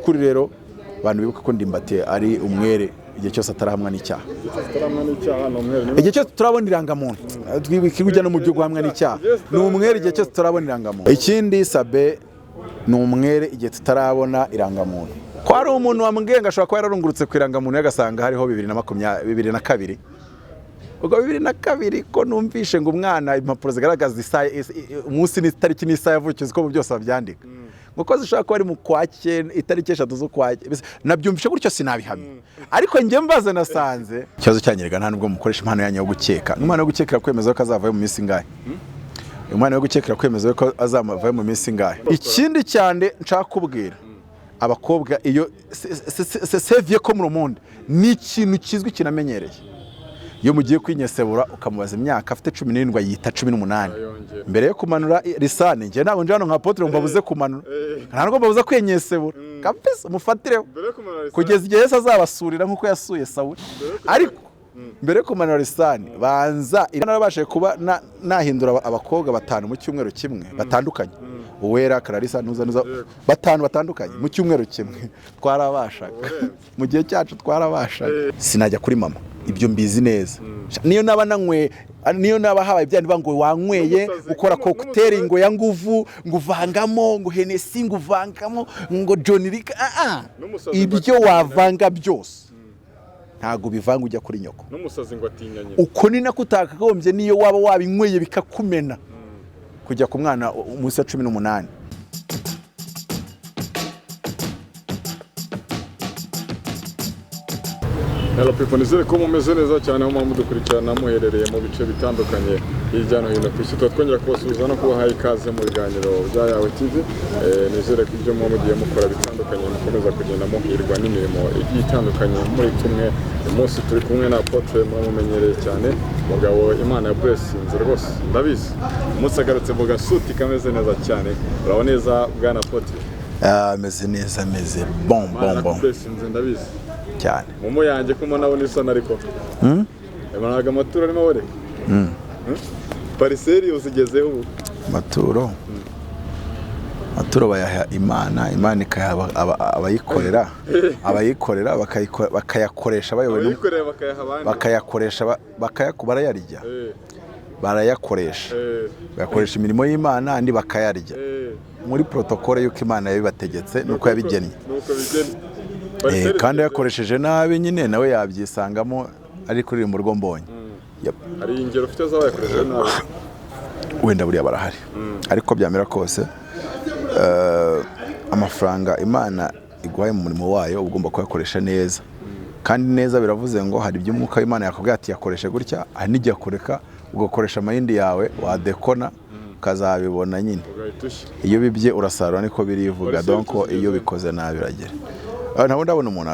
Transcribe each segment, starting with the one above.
kuri rero abantu bibuka ko Ndimbati ari umwere igihe cyose atarahamwa n'icyaha. Igihe cyose turabona irangamuntu twibika kujya no mu byo guhamwa n'icyaha ni umwere igihe cyose turabona irangamuntu. Ikindi Sabin ni umwere igihe tutarabona irangamuntu. Ko ari umuntu wambwiye ngo ashobora kuba yararungurutse ku irangamuntu yagasanga hariho 2022 ubwo 2022 ko numvishe ngo umwana impapuro zigaragaza isaha umunsi n'itariki n'isaha yavukiye ko byose babyandika muko zishaka ko ari mu kwake itariki 3 zo kwake nabyumvishe gutyo sinabihamye ariko njye mbaze nasanze cyazo cyanyerega nta nubwo mukoresha impano yanyu yo gukeka umwana wo gukekera kwemeza ko azavayo mu minsi ngahe umwana wo gukekera kwemeza ko azamavayo mu minsi ngahe. Ikindi cyane nshaka kubwira abakobwa iyo sevye ko mu monde ni ikintu kizwi kinamenyereye. Iyo mugiye kwinyesebura ukamubaza imyaka afite 17 yita 18 mbere yo kumanura risane nje nabo njano nka apotre mbabuze kumanura nta ngo mbabuza kwinyesebura kapesa mufatire kugeza igihe Yesu azabasurira nkuko yasuye Sawuli ariko mbere yo kumanura risane banza narabashe kuba nahindura abakobwa batanu mu cyumweru kimwe batandukanye uwera Clarissa nuza batanu batandukanye mu cyumweru kimwe twarabashaga mu gihe cyacu twarabashaga sinajya kuri mama ibyo mbizi neza niyo naba nanywe niyo naba habaye byandi bango wanyweye ukora cocktail ngo ya nguvu nguvangamo ngo Hennessy nguvangamo ngo John Rick ibyo wavanga byose ntago bivanga ujya kuri nyoko n'umusazi ngo atinyanye uko ni nakutakagombye niyo waba wabinyweye bikakumena kujya ku mwana umunsi wa 18. Hello people, nizere ko mumeze neza cyane aho mudukurikirana muherereye mu bice bitandukanye hirya no hino ku isi. Twongera kubasuhuza no kubaha ikaze mu biganiro bya Yawe TV. Nizere ko ibyo mugiye mukora bitandukanye mukomeza kugenda muhirwa n'imirimo itandukanye muri kumwe. Umunsi turi kumwe na apotre mumenyereye cyane mugabo Imana ya blessinze rwose ndabizi umunsi agarutse mu gasuti kameze neza cyane. Urabona neza bwana apotre? Meze neza meze bon. Blessinze ndabizi cyane mumo yanjye ko nabona isana ariko emanaga amaturo arimo boreka pariseri uzigezeho ubu maturo bayaha Imana ikayaba abayikorera bakayakoresha bayoboye bakayakoresha barayarya barayakoresha imirimo y'Imana andi bakayarya muri protocole yuko Imana yabibategetse nuko yabigennye kandi yakoresheje nabi nyine nawe yabyisangamo ari kuri mu rugo mbonye. Hari ingero ufite zabayakoresheje nabi wenda buriya barahari ariko byamera kose amafaranga Imana igwaye mu murimo wayo ugomba kuyakoresha neza kandi neza biravuze ngo hari ibyo umwuka w'Imana yakubwiye ati yakoreshe gutya hari n'igihe akoreka ugakoresha amayindi yawe wadekona ukazabibona nyine iyo bibye urasarura niko birivuga donc iyo bikoze nabi biragera. Ntabwo ndabona umuntu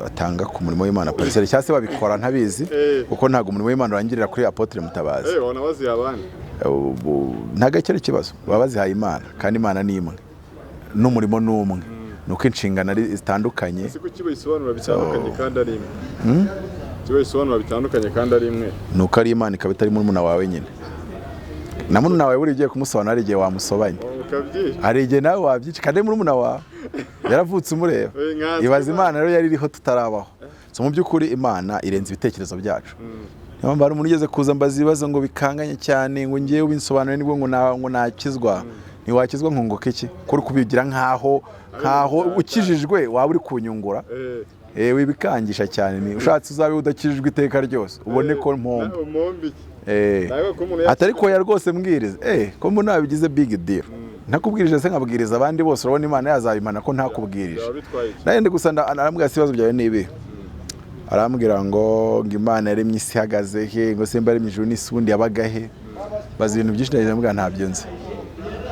atanga ku murimo w'Imana pariseri cyangwa se babikora ntabizi kuko ntago umurimo w'Imana urangirira kuri apotre Mutabazi wanabazi abandi ntagakere kibazo babazihaye Imana kandi Imana ni imwe n'umurimo n'umwe nuko inshingano ari zitandukanye siko kiba isobanura bitandukanye kandi ari imwe kiba isobanura bitandukanye kandi ari imwe nuko ari Imana ikaba itari muri muna wawe nyine na muna wawe buri giye kumusobanura ari igihe wamusobanye hari igihe nawe wabyica kandi muri muna wawe yaravutse umureba ibaza Imana rero yari iriho tutarabaho so mu by'ukuri Imana irenze ibitekerezo byacu niyo mbara umuntu ugeze kuza mbaza ibibazo ngo bikanganye cyane ngo ngiye ubinsobanure nibwo ngo nakizwa ntiwakizwa nkunguka iki kuri kubigira nkaho ukijijwe waba uri kunyungura wibikangisha cyane ni ushatse uzabe udakijijwe iteka ryose ubone ko mpombe atari ko ya rwose mbwiriza ko mbona bigize big deal ntakubwirije se nkabwiriza abandi bose urabona Imana yazabimana ko ntakubwirije nayende gusa arambwira ibibazo byawe nibi arambwira ngo Imana yaremye isi ihagaze he ngo semba yaremye ijuru n'isi ubundi yabaga he bazi ibintu byinshi ndabwira ntabyo nzi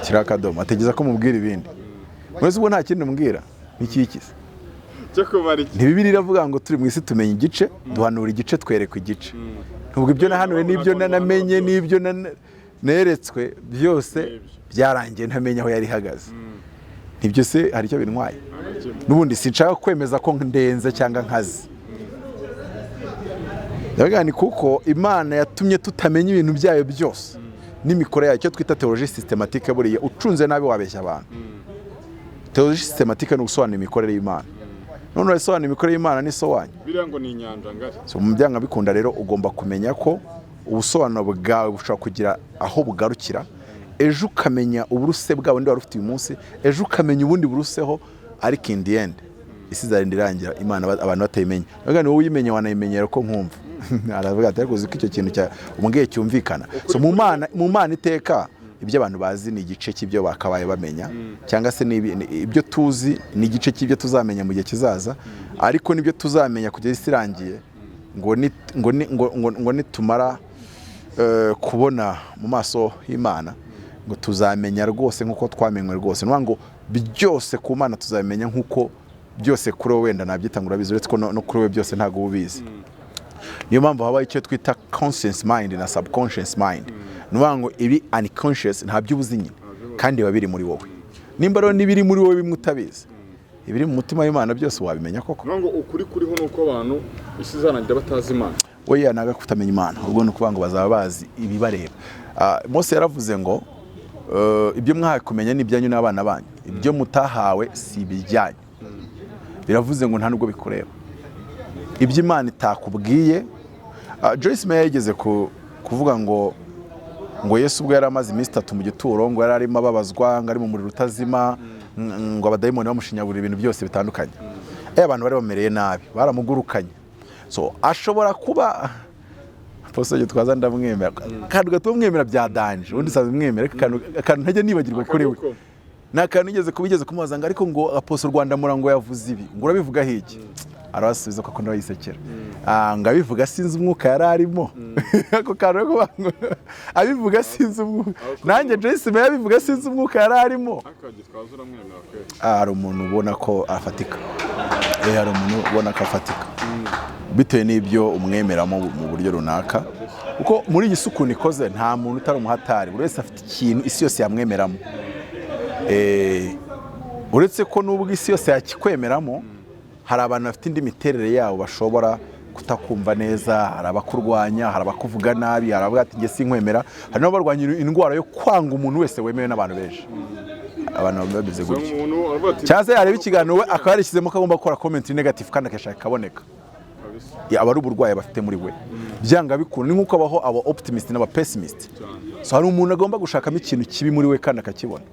kirakadomo ategeza ko mubwira ibindi mwese ubwo nta kindi mbwira nikikize ntibibiri iravuga ngo turi mu isi tumenya igice duhanura igice twereka igice nubwo ibyo nahanuwe n'ibyo namenye n'ibyo neretswe byose byarangiye ntamenya aho yari ihagaze nibyo se hari icyo bintwaye n'ubundi sinshaka kwemeza ko ndenze cyangwa nkazi ndavuga ni kuko Imana yatumye tutamenya ibintu byayo byose n'imikoro yayo cyo twita theologie systématique buriye ucunze nabi wabeshya abantu teoloji systematique no gusobanura imikorere y'Imana. None urasobanura imikorere y'Imana ni so wanyu. Birango ni inyanja ngari. So mu byanga bikunda rero ugomba kumenya ko ubusobanuro bwawe bushobora kugira aho bugarukira. Ejo ukamenya uburuse bwawe ndi warufite uyu munsi, ejo ukamenya ubundi buruseho, ariko in the end isi zarinda irangira Imana abantu batayimenya. Nubwo wowe uyimenye wanayimenyera ko nkumva. Aravuga ati ariko uziko icyo kintu cya umubwiye cyumvikana. So mu Mana iteka ibyo abantu bazi ni igice cy'ibyo bakabaye bamenya, cyangwa se ibyo tuzi ni igice cy'ibyo tuzamenya mu gihe kizaza, ariko nibyo tuzamenya kugeza isi irangiye ngo nitumara kubona mu maso y'Imana, ngo tuzamenya rwose nk'uko twamenywe rwose. Nubwo ngo byose ku Mana tuzamenya nk'uko byose kuri wowe wenda nabyitangura bizi, uretse ko no kuri wowe byose ntago ubizi. Niyo mpamvu habaye icyo twita conscious mind na subconscious mind. Nubwo ngo ibi unconscious ntabyo ubuzi nyine, kandi biba biri muri wowe. Nimba rero nibiri muri wowe bimwe utabizi, ibiri mu mutima w'Imana byose wabimenya koko. Nubwo ukuri kuriho nuko abantu isi zarangira batazi Imana. Oya naga kutamenya Imana, ubwo no kuvuga ngo bazaba bazi ibibareba. Mose yaravuze ngo ibyo mwahawe kumenya ni ibyanyu n'abana banyu, ibyo mutahawe si ibijyanyu. Biravuze ngo nta nubwo bikureba. Ibyo Imana itakubwiye, Joyce Meyer yigeze kuvuga ngo Yesu ubwo yari amaze iminsi 3 mu gituro, ngo yari arimo ababazwa, ngo ari mu muriro utazima, ngo abadayimoni bamushinyagurira ibintu byose bitandukanye. Abantu bari bamereye nabi, baramugurukanye. So ashobora kuba Apostle twaza ndamwemera, kandi gatumwemera bya danje, undi saze mwemera kandi ntajya nibagirwa kuri we. Nakantu igeze kubigeze kumubaza ngo ariko ngo Apostle Rwanda murango yavuze ibi, ngo urabivuga hiki? Arabasubiza ko akunda bayisekera. Ngabivuga sinzi umwuka yararimo. Ako kantu ko abivuga sinzi umwuka. Nanjye Joyce Meyer abivuga sinzi umwuka yararimo. Akagitwaza uramwemera kweli. Ari umuntu ubona ko afatika. Hari umuntu ubona ko afatika. Bitewe n'ibyo umwemeramo mu buryo runaka. Kuko muri iyi suku nikoze nta muntu utari umuhatari, buri wese afite ikintu isi yose yamwemeramo. Uretse ko n'ubwo isi yose yakikwemeramo, hari abantu bafite indi miterere yabo bashobora kutakumva neza, hari abakurwanya, hari abakuvuga nabi, hari abavuga ati nge sinkwemera, hari n'abarwanya indwara yo kwanga umuntu wese wemewe n'abantu benshi. Abantu babize gutyo. Cyangwa se yareba ikiganiro we akaba yarishyizemo ko agomba gukora comment negative kandi akashaka kaboneka. Aba ari uburwayi bafite muri we. Byanga bikunda ni nkuko abaho aba optimist n'aba pessimist. So hari umuntu agomba gushakamo ikintu kibi muri we kandi akakibona.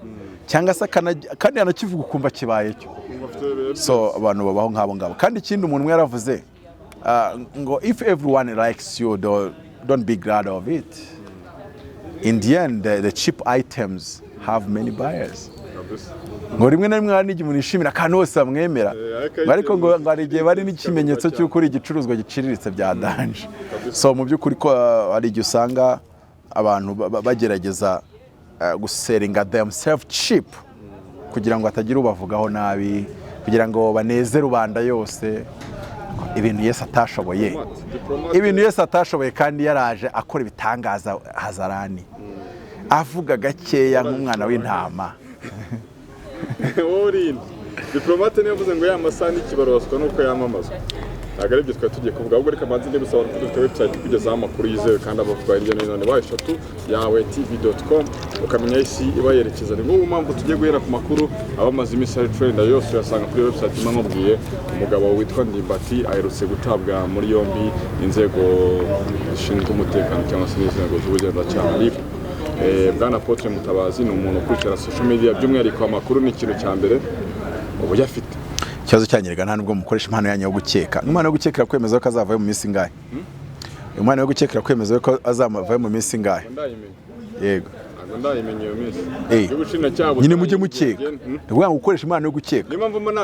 Cyangwa se kandi anakivuga ukumva kibaye cyo. So abantu babaho nk'abo ngabo. Kandi ikindi umuntu umwe yaravuze ngo if everyone likes you, don't be glad of it. In the end, the cheap items have many buyers. Ngo rimwe na rimwe hari n'igihe umuntu yishimira akantu hose amwemera, ariko ngo hari igihe bari n'ikimenyetso cy'uko igicuruzwa giciriritse bya danje. So mu by'ukuri ko hari igihe usanga abantu bagerageza guseringa themselves cheap kugira ngo hatagira ubavugaho nabi, kugira ngo baneze rubanda yose. Ibintu Yesu atashoboye, kandi yaraje akora ibitangaza hazarani, avuga gakeya nk'umwana w'intama. Diplomate niyo yavuze ngo yamasaha n'ikibaroswa nuko yamamazwa. Ntabwo ari byo twari tugiye kuvuga, ahubwo reka manzi ndi gusaba ko dufite website kugezaho amakuru yizewe kandi abavuga hirya no hino wayeshatu yawetv.com, ukamenya isi ibayerekeza. Ni nk'ubu mpamvu tugiye guhera ku makuru abamaze iminsi ari trend yose uyasanga kuri website imwe nkubwiye. Umugabo witwa Ndimbati aherutse gutabwa muri yombi inzego zishinzwe umutekano cyangwa se n'inzego z'ubugenzacyaha. Bwana Apotre Mutabazi ni umuntu ukurikira social media, by'umwihariko amakuru ni ikintu cya mbere ubu yafite. Ikibazo cyanyerega nta nubwo mukoresha impano yanyu yo gukeka. Impano yo gukekera kwemeza ko azavayo mu minsi ngahe? Impano yo gukekera kwemeza ko azavayo mu minsi ngahe? Yego. Ndayimenye iyo minsi. Nyine mujye mukeka. Ndabwo gukoresha impano yo gukeka.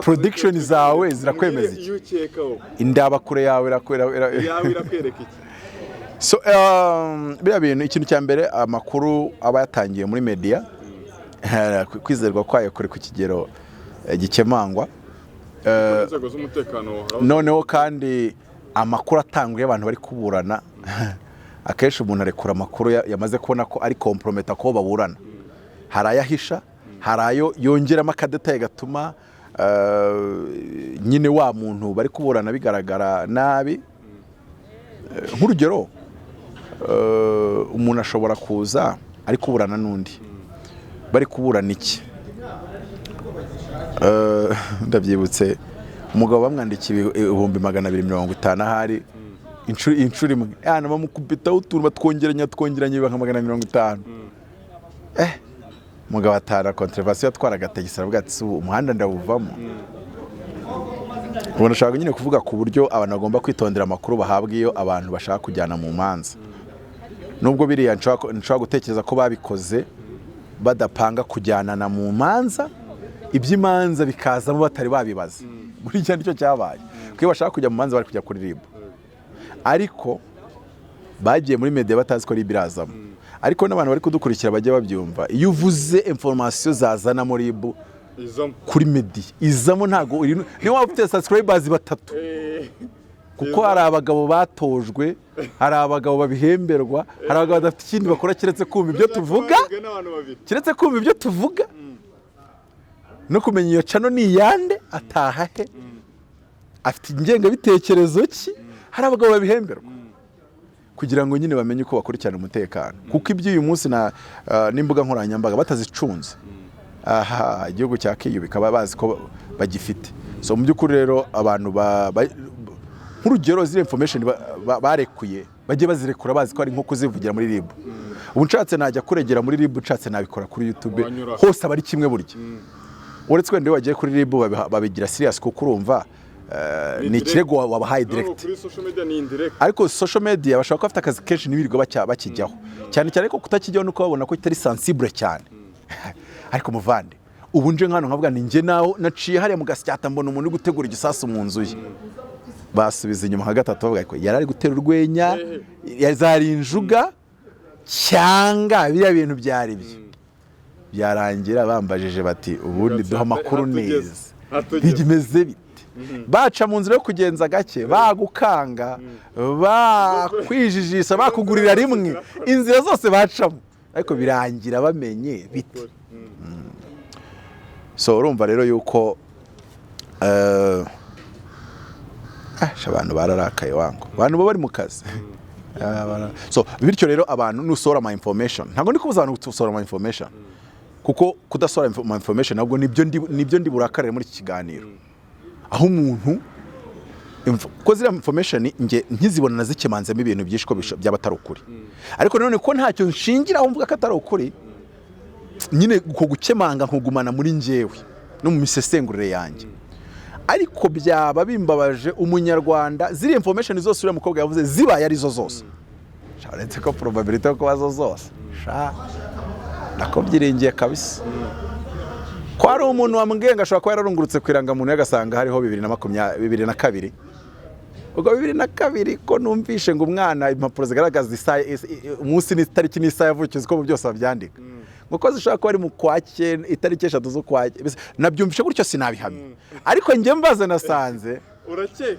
Prediction zawe zirakwemeza iki? Indabakure yawe irakwereka iki? So bya bintu ikintu cya mbere amakuru aba yatangiye muri media, kwizerwa kwayo kuri ku kigero gikemangwa. Noneho kandi amakuru atanguye abantu bari kuburana, akenshi umuntu arekura amakuru yamaze kubona ko ari komprometa ko baburana. Hari ayahisha, hari ayo yongeramo akadetaye gatuma nyine wa muntu bari kuburana bigaragara nabi. Nk'urugero, umuntu ashobora kuza ari kuburana n'undi, bari kuburana iki? ndabyibutse umugabo bamwandikiye 250 ahari inshuro imwe bamukubitaho utuntu batwongeranya biba nka 250. Umugabo atara controversy yatwaraga tagisi aravuga ati umuhanda ndawuvamo. Ubona nashaka nyine kuvuga ku buryo abantu bagomba kwitondera amakuru bahabwa iyo abantu bashaka kujyana mu manza. Nubwo biriya nshaka gutekereza ko babikoze badapanga kujyanana mu manza, iby'imanza bikazamo batari babibaza. Muri cyo nicyo cyabaye. Kuko bashaka kujya mu manza bari kujya kuri RIB. Ariko bagiye muri media batazi ko RIB irazamo. Ariko n'abantu bari kudukurikira bajye babyumva. Iyo uvuze information zazana muri RIB kuri media izamo ntago ni waba ufite subscribers 3. Kuko hari abagabo batojwe, hari abagabo babihemberwa, hari abagabo badafite ikindi bakora kiretse kumva ibyo tuvuga, no kumenya iyo cano ni yande ataha he, afite ingenga bitekerezo ki. Hari abagabo babihemberwa kugira ngo nyine bamenye uko bakurikirana umutekano, kuko ibyo uyu munsi n'imbuga nkoranyambaga batazicunze igihugu cya Kiyu bikaba bazi ko bagifite. So mu by'ukuri rero abantu nk'urugero ziri information barekuye bajye bazirekura bazi ko ari nko kuzivugira muri RIB. Ubu nshatse najya kuregera muri RIB, nshatse nabikora kuri YouTube, hose abari kimwe burya. Uretse ko ndiwe wagiye kuri RIB babigira serious kuko urumva ni ikirego wabahaye direct. Ariko social media bashaka ko afite akazi kenshi nibirirwa bakijyaho cyane cyane ko kutakijyaho nuko babona ko itari sensible cyane. Ariko muvande ubu nje nkano nkavuga ni nge naho naciye hariya mu gasyata mbona umuntu uri gutegura igisasu mu nzu ye, basubiza inyuma nka gatatu bavuga ko yari ari gutera urwenya, yazari injuga cyanga biriya bintu byari byo. Byarangira bambajije bati ubundi duha amakuru neza bigimeze bite. Baca mu nzira yo kugenza gake, bagukanga, bakwijijisha, bakugurira rimwe, inzira zose bacamo, ariko birangira bamenye bite. So urumva rero yuko abantu bararakaye wangu, abantu bari mu kazi. So bityo rero abantu nusora ama information, ntago ndi kubuza abantu gusora ama information, kuko kudasora ama information nabwo nibyo ndi burakarire muri iki kiganiro. Aho umuntu ko zira information nge nkizibona nazikemanzemo ibintu byinshi ko by'abatari ukuri, ariko none ko ntacyo nshingira aho mvuga ko atari ukuri, nyine uko gukemanga nkugumana muri njyewe no mu misesengurire yanjye. Ariko byaba bimbabaje umunyarwanda ziri information zose uriya mukobwa yavuze zibaye ari zo zose, sharetse ko probability yo kubazo zose nako byiringiye kabisa. Ko ari umuntu wamwenga ashobora kuba yararungurutse kwiranga muntu yagasanga hariho 2022 ubwo 2022 ko numvishe ngo umwana impapuro zigaragaza isaha umunsi n'itariki n'isaha yavukiye ko byose babyandika ngo zishaka ko ari mu kwake itariki 3 zo kwake, nabyumvishe gutyo sinabihamye. Ariko nge mbaze nasanze urake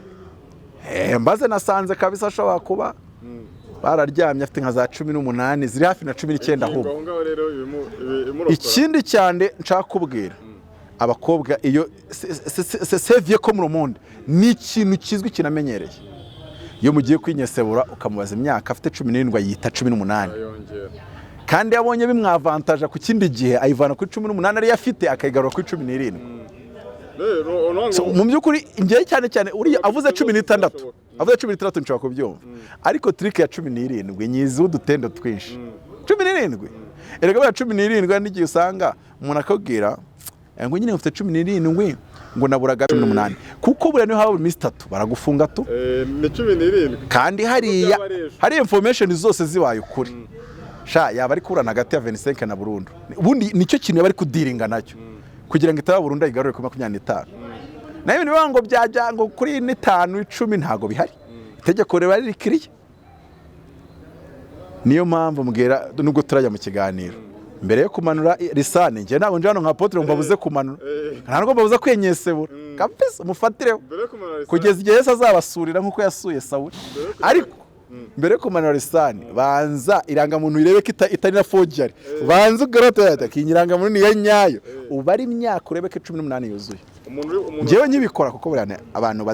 mbaze nasanze kabisa ashobora kuba bararyamye afite nka za 18 ziri hafi na 19 ahubwo. Ikindi cyane nshaka kubwira abakobwa iyo sevye ko mu monde ni ikintu kizwi kinamenyereye. Iyo mugiye kwinyesebura ukamubaza imyaka afite 17 yita 18, kandi yabonye bimwavantaje ku kindi gihe ayivana kuri 18 ari yafite akayigarura kuri 17. Mu byukuri ngiye cyane uri avuze 16, avuze 16 nshaka kubyumva, ariko trick ya 17 nyizi udutendo twinshi 17. Erega bya 17 n'igihe usanga umuntu akabwira ngo nyine ufite 17 ngo naburaga 18, kuko buriya niho haba iminsi 3 baragufunga tu ni 17, kandi hari information zose zibaye ukuri. Yaba ari kurana hagati ya 25 na burundu, ubundi nicyo kintu yaba ari kudiringa nacyo kugira ngo itaba burundu igarure ku 25. Nayo ibintu ngo byajya ngo kuri 5 10 ntago bihari, itegeko riba rikiriye. Niyo mpamvu mbwira nubwo turajya mu kiganiro mbere yo kumanura risane, nge ntabwo nje hano nka apotre ngo babuze kumanura, ntabwo babuza kwenyesebura kabisa, mufatireho kugeza igihe Yesu azabasurira nkuko yasuye Sawuli. Ariko mbere yo kumanura risane banza irangamuntu irebe ko itari na forgery, banza ugarota kinyiranga muntu ya nyayo, ubari imyaka urebe ko 18 yuzuye. Ngewe nyibikora kuko burane abantu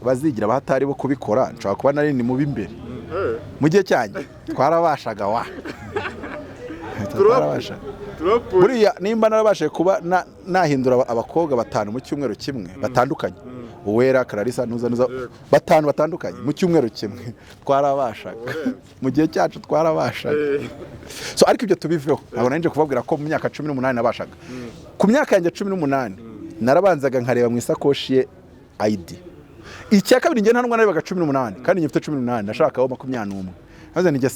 bazigira abatari bo kubikora, nshobora kuba nari ni mu bimbere mu gihe cyanjye twarabashaga wa turabasha buriya nimba narabashije kuba nahindura abakobwa batanu mu cyumweru kimwe batandukanye Uwera Clarissa nuza batanu batandukanye mu cyumweru kimwe twarabashaga mu gihe cyacu twarabashaga so ariko ibyo tubiveho ntabwo nanje kubabwira ko mu myaka 18 nabashaga ku myaka yanjye 18 narabanzaga nkareba mu isakoshi ye ID icya kabiri nge ntanwa narebaga 18 kandi nyifite 18 nashakaho 21 maze nige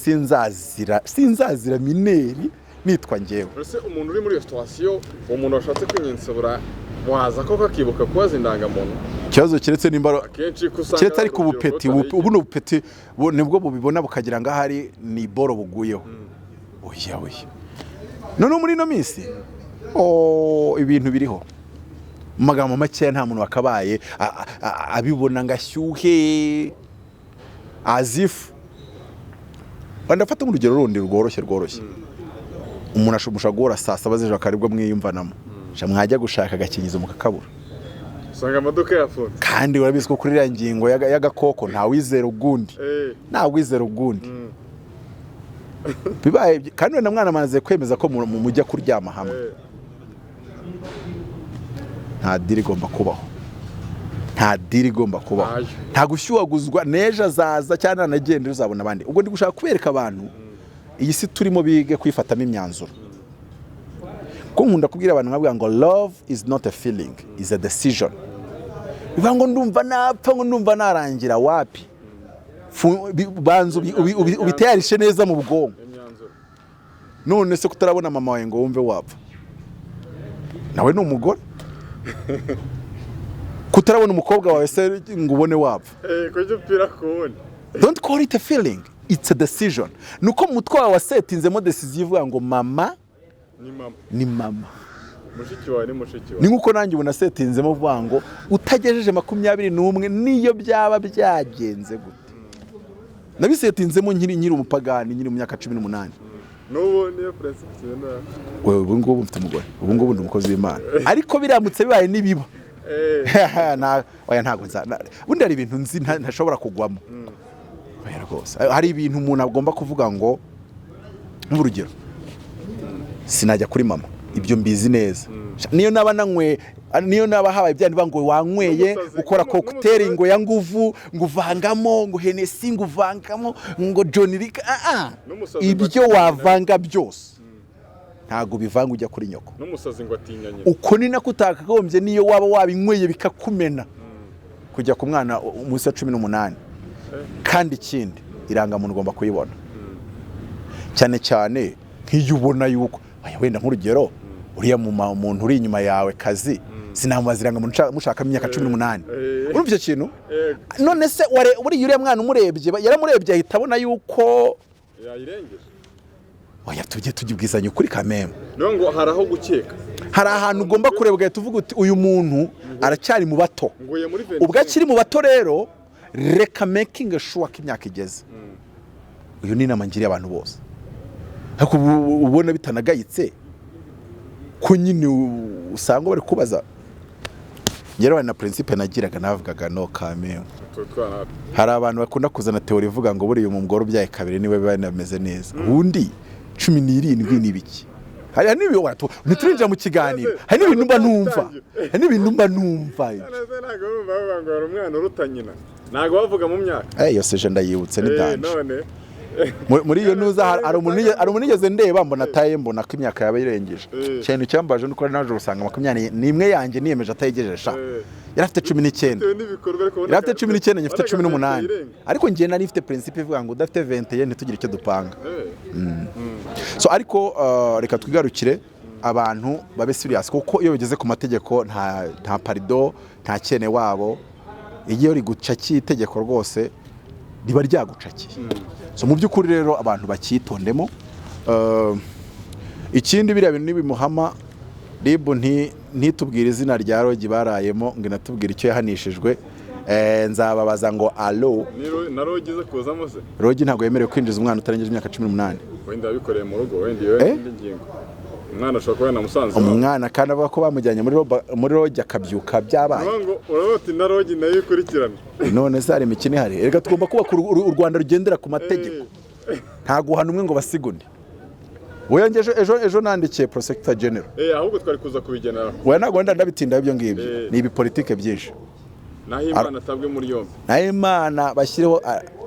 sinzazira mineri nitwa ngewe ese umuntu uri muri restauration umuntu washatse kwinyensabura waza ko kakibuka kubaza indangamuntu kibazo kiretse nimba kiretse ari ku bupeti ubu no bupeti nibwo bubibona bukagira ngo ahari ni boro buguyeho oya none muri no minsi ibintu biriho magambo make nta muntu wakabaye abibona ngashyuhe azifu ndafata urugero rundi rworoshye umuntu ashobora guhora saa 7 z'ijoro akaribwo mwiyumvanamo mwajya gushaka agakingizo mukakabura usanga amaduka yafunze kandi urabizi ko kuri ngingo y'agakoko nta wizera ugundi bibaye kandi na mwana amaze kwemeza ko mu mujya kuryama hamwe nta diri igomba kubaho nta gushyuhaguzwa neje azaza cyane anagenda uzabona abandi ubwo ndi gushaka kubereka abantu iyi si turimo bige kwifatamo imyanzuro ko nkunda kubwira abantu nkabwira ngo love is not a feeling is a decision bivuga ngo ndumva napfa ngo ndumva narangira wapi banzu ubiteyarishe neza mu bwonko none se kutarabona mama wawe ngo wumve wapfa nawe ni umugore kutarabona umukobwa wawe se ngo ubone wapfa don't call it a feeling it's a decision nuko mutwe wawe wasetinzemo decision ivuga ngo mama ni mama ni nkuko nanjye ubona setinzemo uvuga ngo utagejeje 21 niyo byaba byagenze gute nabisetinzemo nkiri umupagani nkiri mu myaka 18 n'ubu niyo principe wewe ubu ngubu mfite umugore ubu ngubu ndi umukozi w'Imana ariko biramutse bibaye nibiba ntago bundi hari ibintu nzi ntashobora kugwamo rwose hari ibintu umuntu agomba kuvuga ngo nk'urugero sinajya kuri mama ibyo mbizi neza niyo naba habaye byandi bango wanyweye ukora cocktail ngo ya nguvu nguvangamo ngo Hennessy nguvangamo ngo Johnny Rick ibyo wavanga byose ntago bivanga ujya kuri nyoko n'umusazi ngo atinyanye uko ni nakutakagombye niyo waba wabinyweye bikakumena kujya ku mwana umunsi wa 18 kandi ikindi irangamuntu ugomba kuyibona cyane nk'iyo ubona yuko wenda nk'urugero uriya muntu uri inyuma yawe kazi sinamubaziranga mushaka imyaka 18 urumva icyo kintu none se buri yuriya mwana umurebye yaramurebye ahita abona yuko yayirengeje oya tujye kuri kameme no ngo haraho gukeka hari ahantu ugomba kureba ugahita uvuga uti uyu muntu aracyari mu bato ubwo akiri mu bato rero reka making sure ko imyaka igeze uyu ni inama ngiriye abantu bose ariko ubona bitanagayitse ko nyine usanga bari kubaza ngera na principe nagiraga navugaga no kameme hari abantu bakunda kuzana teori ivuga ngo buriya umugore ubyaye kabiri niwe banameze neza ubundi 17 nibiki hari nibi wato niturinja mu kiganiro hari n'ibintu mba numva ntago bumva ngo umwana urutanyina ntago bavuga mu myaka yose je ndayibutse ni danje muri iyo nuza hari umuntu igeze ndeba mbona taye mbona ko imyaka yaba irengeje cyane cyambaje nuko naje gusanga 20 nimwe yanjye niyemeje atayigejeje sha yarafite 19 yarafite 19 nyifite 18 ariko ngiye nari ifite principe ivuga ngo udafite 20 ye ntitugire icyo dupanga so ariko reka twigarukire abantu babe serious kuko iyo bigeze ku mategeko nta parido nta cyene wabo iyo riguca cy'itegeko rwose riba ryagucakiye so mu by'ukuri rero abantu bakitondemo ikindi biriya bintu nibimuhama ribu ntitubwire izina rya rogi barayemo ngo inatubwire icyo yahanishijwe nzababaza ngo alo na rogi ze kuzamo se rogi ntabwo yemerewe kwinjiza umwana utarengeje imyaka 18 wenda yabikoreye mu rugo wenda iyo ngingo umwana ashobora kuba yanamusanze umwana kandi avuga ko bamujyanye muri rogi akabyuka byabaye ngo uraboti na rogi nayo ikurikirana none se hari imikino ihari reka tugomba kubaka u Rwanda rugendera ku mategeko nta guhana umwe ngo basigunde Oya ejo nandikiye Prosecutor General. Ahubwo twari kuza kubigenera. Oya ntago ndabitinda ibyo ngibyo. Ni ibipolitike byinshi. Nahimana atabwe muri yombi. Nahimana bashyireho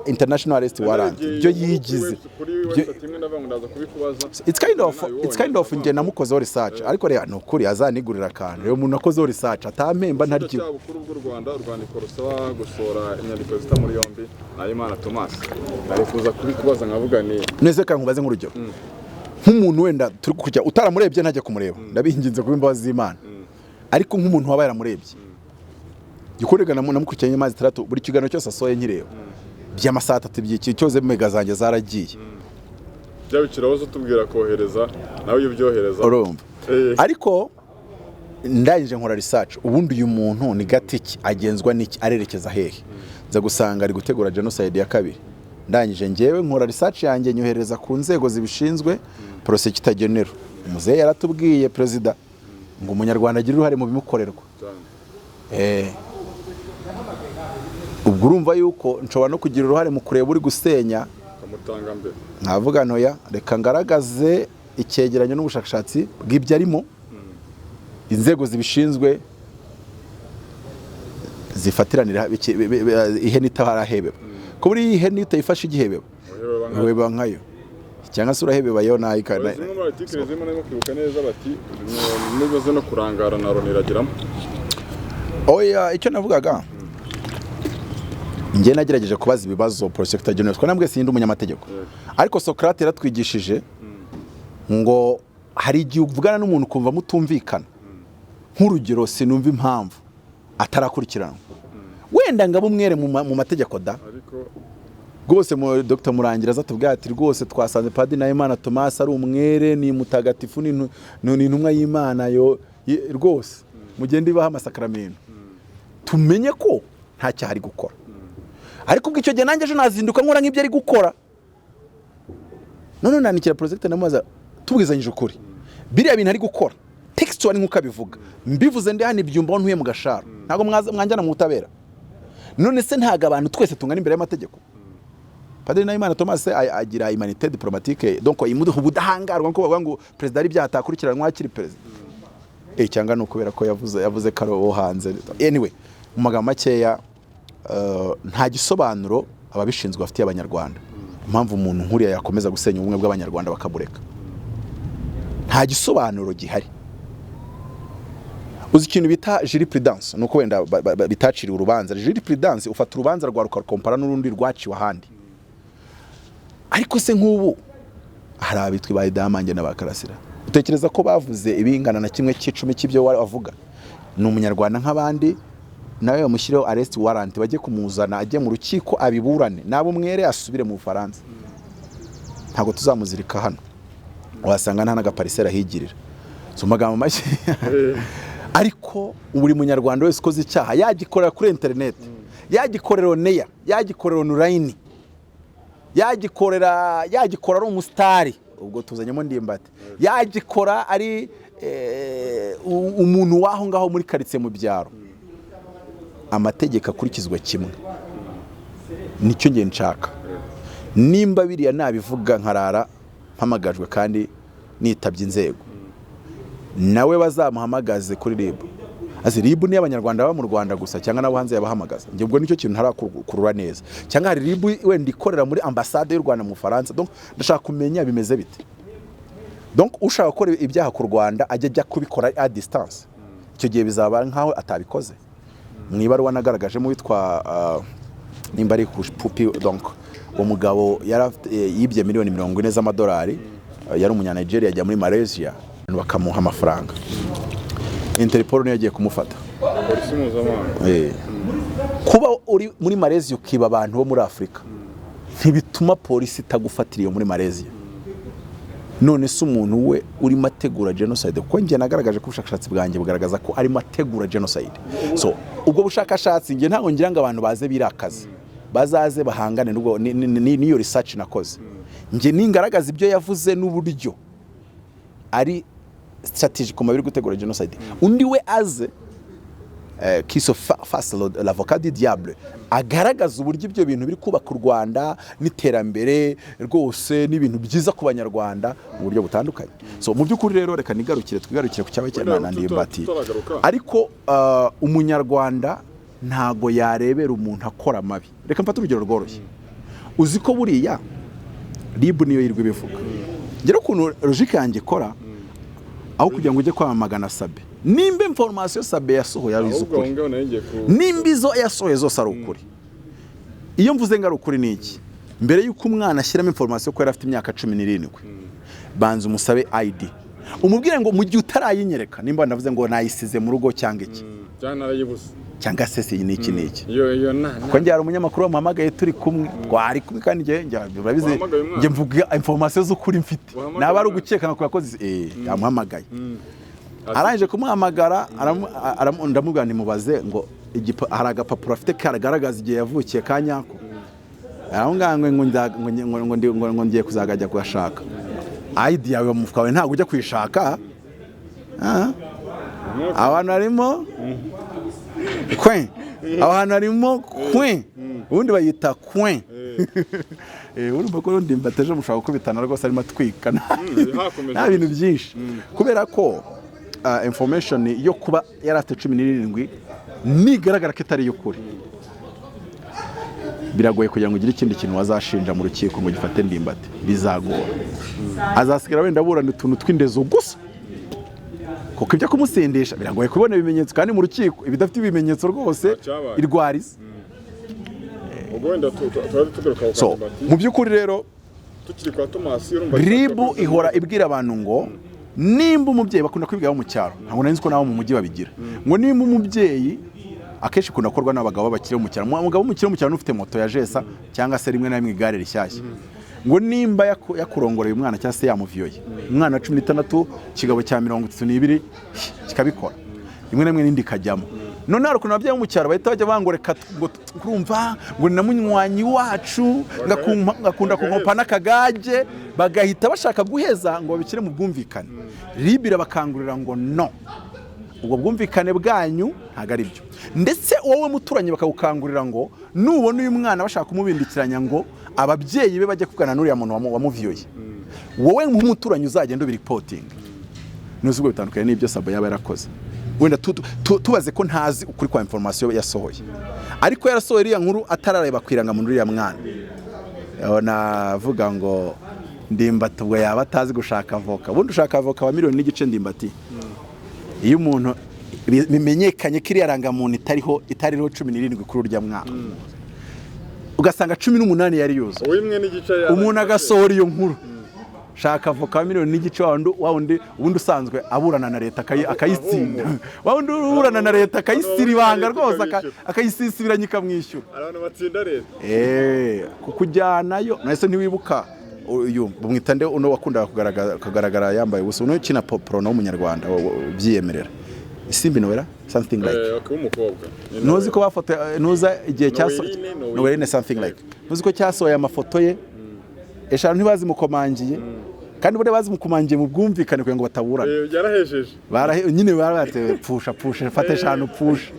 international arrest warrant. Byo yigize. It's kind of nge namukozeho research. Ariko rero no kuri azanigurira kandi. Rero umuntu akozeho research atampemba ntari cyo. Bukuru bw'u Rwanda urwandiko rusaba gusora inyandiko zita muri yombi Nahimana Thomas. Ari kuza kubikubaza nkavuga ni neze ka nkubaze nk'urugero. Nk'umuntu wenda turi kujya utaramurebye ntajya kumureba. Ndabinginze kuba imbabazi z'Imana. Ariko nk'umuntu wabaye aramurebye. Gikorega namukurikiranye amazi 3 buri kigano cyose asoye nkireba. By'amasaha 3 byiki cyoze mega zanjye zaragiye. Byabikiraho zo tubwira kohereza nawe yubyohereza. Urumva. Ariko ndangije nkora research ubundi uyu muntu ni gatiki agenzwa n'iki arerekeza hehe. Nza gusanga ari gutegura genocide ya kabiri. Ndangije ngewe nkora research yanjye nyohereza ku nzego zibishinzwe Prosecutor General. Umuzehe yaratubwiye president ngo umunyarwanda agira uruhare mu bimukorerwa. Ubwo urumva yuko nshobora no kugira uruhare mu kureba uri gusenya kamutanga mbere. Nkavuga noya reka ngaragaze icyegeranyo n'ubushakashatsi bw'ibyo arimo. Inzego zibishinzwe zifatiranira ihene itaharahebeba. Ko buri ihene utayifasha igihebeba weba nkayo cyangwa se urahebeba yo nayikana. Zimwe muri article zimwe no kwibuka neza bati nibaze no kurangara na roniragiramo. Oya icyo navugaga nge nagerageje kubaza ibibazo Prosecutor General twa nambwe sindi umunyamategeko. Ariko Socrate yaratwigishije ngo hari igihe uvugana n'umuntu kumva mutumvikana. Nk'urugero sinumva impamvu atarakurikirana. Wenda ngabo umwere mu mategeko da. Rwose mu Dr Murangira azatubwira ati rwose twasanze Padiri Nahimana Thomas ari umwere ni mutagatifu ni intumwa y'Imana yo rwose mugende ibaha amasakramento. Tumenye ko nta cyari gukora. Ariko ubwo icyo gihe nanjye ejo nazinduka nkora nk'ibyo ari gukora. None nanikira Prosecutor namubaza tubwizanyije ukuri. Biriya bintu ari gukora. Textual nkuko abivuga. Mbivuze ndi hano ibyumba ntuye mu gashara. Ntago mwanjana mu butabera. None se ntaga abantu twese tungana imbere y'amategeko. Padiri Nahimana Thomas agira humanité diplomatique donc imuduha ubudahangarwa nko bavuga ngo president ari byatakurikirana akiri president. Cyangwa no kubera ko yavuze karo wo hanze. Anyway, mu magambo makeya nta gisobanuro ababishinzwe bafitiye abanyarwanda. Impamvu umuntu nkuriya yakomeza gusenya ubumwe bw'abanyarwanda bakabureka. Nta gisobanuro gihari. Uzi ikintu bita jurisprudence nuko wenda bitaciriye urubanza. Jurisprudence ufata urubanza rwa rukarukompara n'urundi rwaciwe ahandi. Ariko se nk'ubu hari abitwi ba Idamange n'abakarasira. Utekereza ko bavuze ibingana na kimwe cy'icumi cy'ibyo wavuga. Ni umunyarwanda nk'abandi nawe bamushyireho arrest warrant bajye kumuzana ajye mu rukiko abiburane. Nabo mwere asubire mu Bufaransa. Ntago tuzamuzirika hano. Wasanga nta n'agaparisera higirira. So magambo make. Ariko buri munyarwanda wese ukoze icyaha yagikorera kuri internet. Yagikorera oneya, yagikorera online. Yagikorera ari umusitari ubwo tuzanyemo Ndimbati. Yagikora ari umuntu waho ngaho muri quartier mu byaro. Amategeko akurikizwa kimwe. Nicyo nge nshaka. Nimba biriya nabivuga nkarara mpamagajwe kandi nitabye inzego. Nawe bazamuhamagaze kuri RIB. Azi RIB ni abanyarwanda baba mu Rwanda gusa cyangwa nabo hanze yabahamagaza. Nge ubwo nicyo kintu ntarakurura neza. Cyangwa hari RIB wenda ikorera muri ambassade y'u Rwanda mu Faransa. Donc ndashaka kumenya bimeze bite. Donc ushaka gukora ibyaha ku Rwanda ajya kubikora à distance. Icyo gihe bizaba nkaho atabikoze. Mwibaruwa nagaragaje mu witwa nimba ari pupi donc umugabo yibye miliyoni 40 z'amadolari yari umunya Nigeria ajya muri Malaysia bakamuha amafaranga. Interpol niyo yagiye kumufata. Kuba uri muri Malaysia ukiba abantu bo muri Afrika ntibituma polisi itagufatiriye muri Malaysia. None se umuntu we uri mategura genocide kuko nge nagaragaje ko ubushakashatsi bwanjye bugaragaza ko ari mategura genocide. So ubwo bushakashatsi nge ntago ngira ngo abantu baze birakaza bazaze bahangane n'ubwo niyo research nakoze. Nge ningaragaza ibyo yavuze n'uburyo ari strategic kuma biri gutegura genocide. Undi we aze qui se fasse l'avocat du diable agaragaza uburyo ibyo bintu biri kubaka u Rwanda n'iterambere rwose n'ibintu byiza ku banyarwanda mu buryo butandukanye. So mu by'ukuri rero reka twigarukire ku cyawe cy'Imana Ndimbati, ariko umunyarwanda ntago yarebera umuntu akora amabi. Reka mfate urugero rworoshye. Uzi ko buriya RIB niyo yirwe bivuga. Ngero ukuntu logique yanjye ikora, aho kugira ngo ujye kwamagana Sabin, nimba information Sabin yasohoye ari izukuri, nimba izo yasohoye zose ari ukuri, iyo mvuze ngo ari ukuri ni iki? Mbere y'uko umwana ashyiramo information ko yari afite imyaka 17, banza umusabe ID, umubwire ngo mu gihe utarayinyereka, nimba ndavuze ngo nayisize mu rugo cyangwa iki cyangwa se si niki ko njye hari umunyamakuru wamuhamagaye turi kumwe, twari kumwe kandi njye mvuga information z'ukuri mfite, naba ari ugukeka nko yakoze yamuhamagaye. Arangije kumuhamagara ndamubwira nimubaze ngo hari agapapuro afite karagaragaza igihe yavukiye kanyako, arangangwe ngo ngiye kuzagajya kugashaka. ID yawe mufukawe ntabwo ujya kwishaka, abantu harimo kwen, abantu harimo kwen, ubundi bayita kwen. Urumva ko Ndimbati ejo mushaka gukubitana rwose arimo atwika nta bintu byinshi, kubera ko information yo kuba yari afite 17 nigaragara ko itari y'ukuri, biragoye kugira ngo ugire ikindi kintu wazashinja mu rukiko ngo gifate Ndimbati, bizagora. Azasigara wenda burana utuntu tw'indezo gusa, kuko ibyo kumusendesha biragoye kubona ibimenyetso, kandi mu rukiko ibidafite ibimenyetso rwose irwariza. So mu by'ukuri rero RIB ihora ibwira abantu ngo nimba umubyeyi, bakunda kwibwira mu cyaro, ntabwo nari nzi ko naho mu mujyi babigira, ngo nimba umubyeyi akenshi kuna korwa n'abagabo bakiri mu cyaro, umugabo umukiri mu cyaro ufite moto ya Jesa cyangwa se rimwe na rimwe igare rishyashya, ngo nimba yakurongoreye umwana cyangwa se yamuviyoye umwana 16, kigabo cya 32 kikabikora, rimwe na rimwe n'indi kajyamo. None hari ukuntu ababyeyi mu cyaro bahita bajya bangoreka ngo kurumva ngo na munywanyi wacu ngakunda kunkopa n'akagage, bagahita bashaka guheza ngo babikire mu bwumvikane. RIB irabakangurira ngo no, ubwo bwumvikane bwanyu ntago ari byo, ndetse wowe muturanye bakagukangurira ngo nubona uyu mwana bashaka kumubindikiranya ngo ababyeyi be bajye kugana n'uriya muntu wamuviyoye, wowe nk'umuturanye uzagenda ubiripoting. N'uzubwo bitandukanye n'ibyo Sabin yaba yarakoze. Wenda tubaze ko ntazi ukuri kwa information yasohoye, ariko yarasohoye iriya nkuru atarareba kwiranga mu uriya mwana. Navuga ngo Ndimbati ubwo yaba atazi gushaka avoka. Ubundi ushaka avoka wa miliyoni n'igice Ndimbati, iyo umuntu bimenyekanye ko iriya rangamuntu itariho 17 kuri urya mwana, ugasanga 18 yari yuzo, umuntu agasohora iyo nkuru, shaka avoka miliyoni n'igice wundi usanzwe aburana na leta akayitsinda, wundi uburana na leta akayisira ibanga rwose akayisisibiranya ikamwishyura. Abantu batsinda leta kukujyanayo nahise ntiwibuka uyu bumwitande uno wakunda kugaragara yambaye ubusa, uno kina prono w'umunyarwanda byiyemerera Isimbi Noella something like umukobwa nuzi ko bafoto nuza igihe cyaso Noella something like nuzi ko cyasohoye amafoto ye eshanu ntibazi mukomangiye, kandi bure bazi mukomangiye mu bwumvikane kugira ngo bataburana. Byarahejeje nyine barate pusha fate eshanu pusha.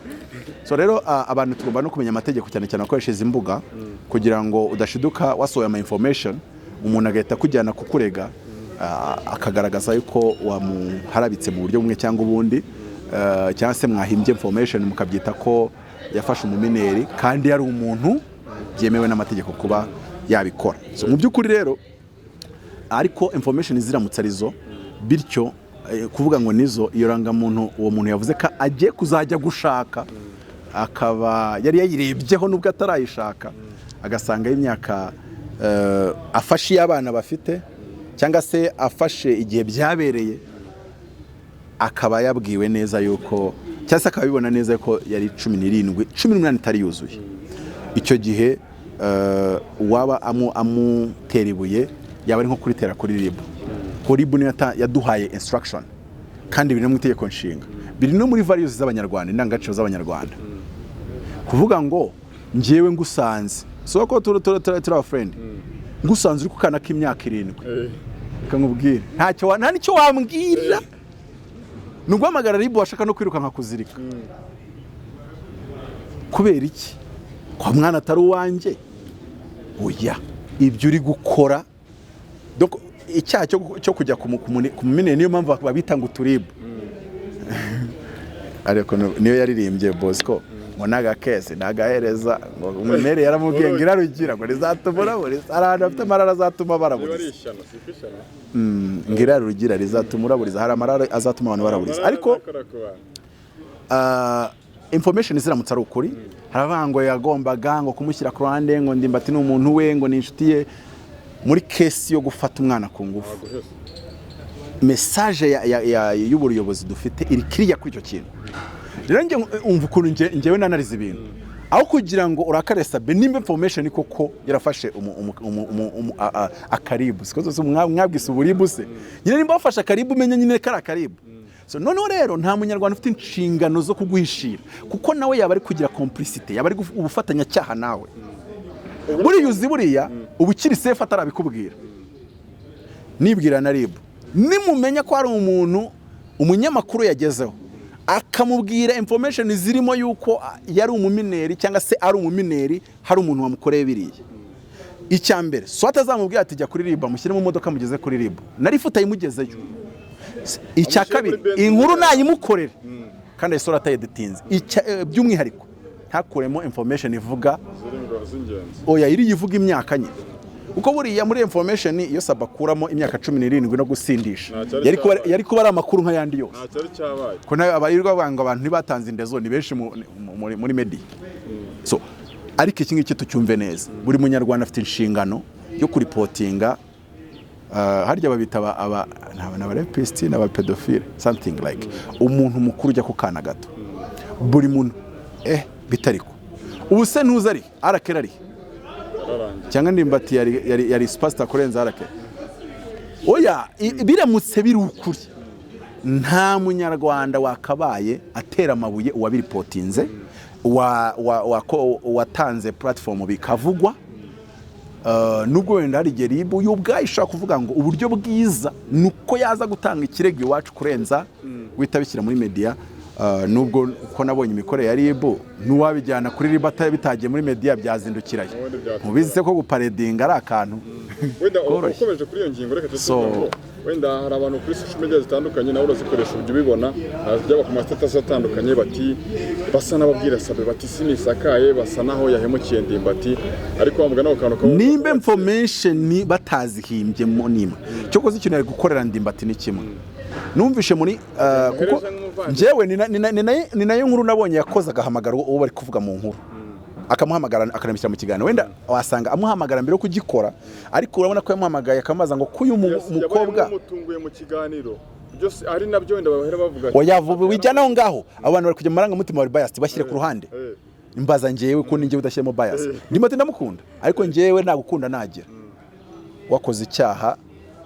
So rero abantu tugomba no kumenya amategeko cyane cyane akoresheje imbuga kugira ngo udashiduka wasohoye ama information umuntu agahita kujyana kukurega akagaragaza yuko wamuharabitse mu buryo bumwe cyangwa ubundi, cyangwa se mwahimbye information mukabyita ko yafashe umumineri kandi yari umuntu byemewe n'amategeko kuba yabikora. So mu by'ukuri rero ariko information ziramutse arizo bityo kuvuga ngo nizo, iyo rangamuntu uwo muntu yavuze ko agiye kuzajya gushaka akaba yari yayirebyeho nubwo atarayishaka, agasanga y'imyaka afashe abana bafite cyangwa se afashe igihe byabereye, akaba yabwiwe neza yuko cyangwa se akabibona neza yuko yari 17 itari yuzuye. Icyo gihe waba amutera ibuye yaba ari nko kuritera kuri RIB. Kuri RIB niyo yaduhaye instruction kandi biri no mu itegeko nshinga, biri no muri values z'abanyarwanda, indangagaciro z'abanyarwanda, kuvuga ngo njewe ngusanze soko tura friend ngusanze uri kukana k'imyaka 7 kankubwira nta nicyo wambwira, nugwamagara RIB washaka no kwiruka nka kuzirika kubera iki kwa mwana atari uwanjye oya ibyo uri gukora donc icyaha cyo kujya ku minene niyo mpamvu babita ngo uturibu ariko niyo yaririmbye Bosco ngo nagakese nagahereza ngo umwere yaramubwiye ngo irarugira ngo rizatumura buri arana afite amarara azatuma baraburiza ngira rugira rizatumura buriza hari amarara azatuma abantu baraburiza ariko information ziramutse ari ukuri haravango yagombaga ngo kumushyira ku ruhande ngo Ndimbati ni umuntu we ngo ni inshuti ye muri case yo gufata umwana ku ngufu message y'ubuyobozi dufite iri kiriya kuri icyo kintu rero nge umva ukuntu ngewe nanarize ibintu aho kugira ngo urakare Sabin nimba information koko yarafashe akaribu sikozo mwabwise uburibu se nyine nimba bafashe akaribu menye nyine kara akaribu so noneho rero nta munyarwanda ufite inshingano zo kuguhishira kuko nawe yaba ari kugira complicité yaba ari ubufatanya cyaha nawe buriya ubukiri safe atarabikubwira nibwira na ribu nimumenya ko ari umuntu umunyamakuru yagezeho akamubwira information zirimo yuko yari umumineri cyangwa se ari umumineri hari umuntu wamukoreye biriye icyambere so atazamubwira ati jya kuri ribu amushyire mu modoka mugeze kuri ribu nari futa yimugezeyo icya kabiri inkuru nayimukorera kandi isora atayidetinze by'umwihariko ntakuremo information ivuga oya iri yivuga imyaka nye uko buriya muri information iyo sabakuramo imyaka 17 no gusindisha yari kuba ari amakuru nka yandi yose ko nayo abarirwa banga abantu ntibatanze indezo ni benshi muri media so ariko iki ngiki tucyumve neza buri munyarwanda afite inshingano yo kuripotinga harya babita aba rapist n'aba pedophile something like umuntu mukuru ujya ku kana gato buri muntu bitariko ubuse ntuzari arakerari cyangwa Ndimbati yari superstar kurenza arake oya biramutse biri ukuri nta munyarwanda wakabaye atera amabuye uwabiripotinze watanze platform bikavugwa nubwo wenda hari geribu y'ubwayishaka kuvuga ngo uburyo bwiza nuko yaza gutanga ikirego iwacu kurenza witabishyira muri media nubwo ko nabonye imikorere ya ribu nuwabijyana kuri ribu bitagiye muri media byazindukirayo mubizi se ko guparedinga ari akantu wenda ukomeje kuri iyo ngingo reka tuvuge wenda hari abantu kuri social media zitandukanye nawe urazikoresha ujye ubibona byaba ku status atandukanye bati basa nababwira Sabin bati sinisakaye basa naho yahemukiye Ndimbati ariko bamugana ukantu nimba information batazihimbye mu nima cyo koze ikintu ari gukorera Ndimbati ni kimwe numvishe muri kuko njewe ni nayo nkuru nabonye yakoze agahamagara uwo bari kuvuga mu nkuru akamuhamagara akanamishyira mu kiganiro wenda wasanga amuhamagara mbere yo kugikora ariko urabona ko yamuhamagaye akamaza ngo kuyu mukobwa mutunguye mu kiganiro byose ari nabyo wenda bahera bavuga oya wijyanaho ngaho abantu bari kujya maranga mutima wa bias bashyire ku ruhande imbaza njewe ko ninjye udashyiramo bias Ndimbati ndamukunda ariko njewe nagukunda nagira wakoze icyaha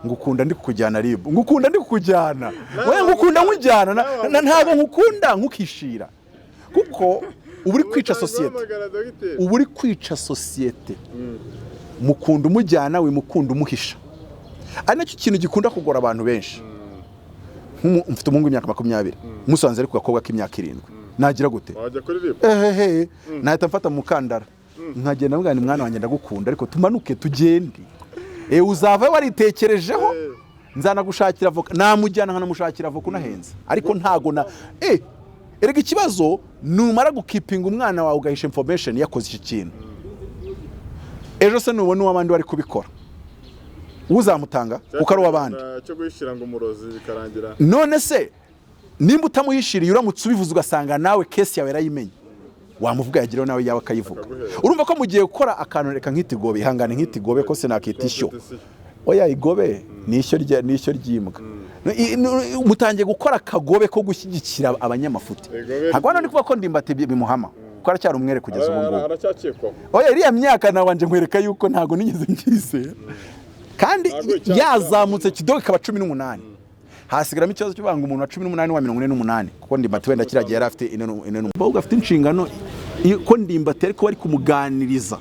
ngukunda ndi kukujyana ribu ngukunda ndi kukujyana we ngukunda nkujyana ntago nkukunda nkukishira kuko uburi kwica societe mukunda umujyana we mukunda umuhisha ari nacyo kintu gikunda kugora abantu benshi mfite umuhungu imyaka 20 musanze ari ku gakobwa k'imyaka 7 nagira gute wajya kuri ribu nahita mfata mukandara nkagenda mvuga ni mwana wanjye ndagukunda ariko tumanuke tugende uzava waritekerejeho nzanagushakira avoka namujyana nkanamushakira avoka unahenze ariko ntago na erega ikibazo numara gukipinga umwana wawe ugahisha information yakoze iki kintu ejo se nubona uwabandi wari kubikora uzamutanga kuko ari wabandi cyo guhishira ngo umurozi bikarangira none se nimba utamuhishiriye uramutse ubivuze ugasanga nawe case yawe yarayimenye wamuvuga yagireho nawe yawe akayivuga urumva ko mugiye gukora akantu reka nk'itigobe ihangane nk'itigobe ko se nakitisho oya igobe nisho ry'imbwa mutangiye gukora akagobe ko gushyigikira abanyamafuti ntabwo ndi kuvuga ko Ndimbati bimuhama ko aracyari umwere kugeza ubu ngubu aracyakekwa oya iriya myaka nawanje nkwereka yuko ntabwo nigeze ngizera kandi yazamutse kidogo ikaba 18 hasigaramo ikibazo cyo banga umuntu wa 18 wa 48 kuko Ndimbati wenda kiragiye yari afite ineno afite inshingano ko Ndimbati ariko bari kumuganiriza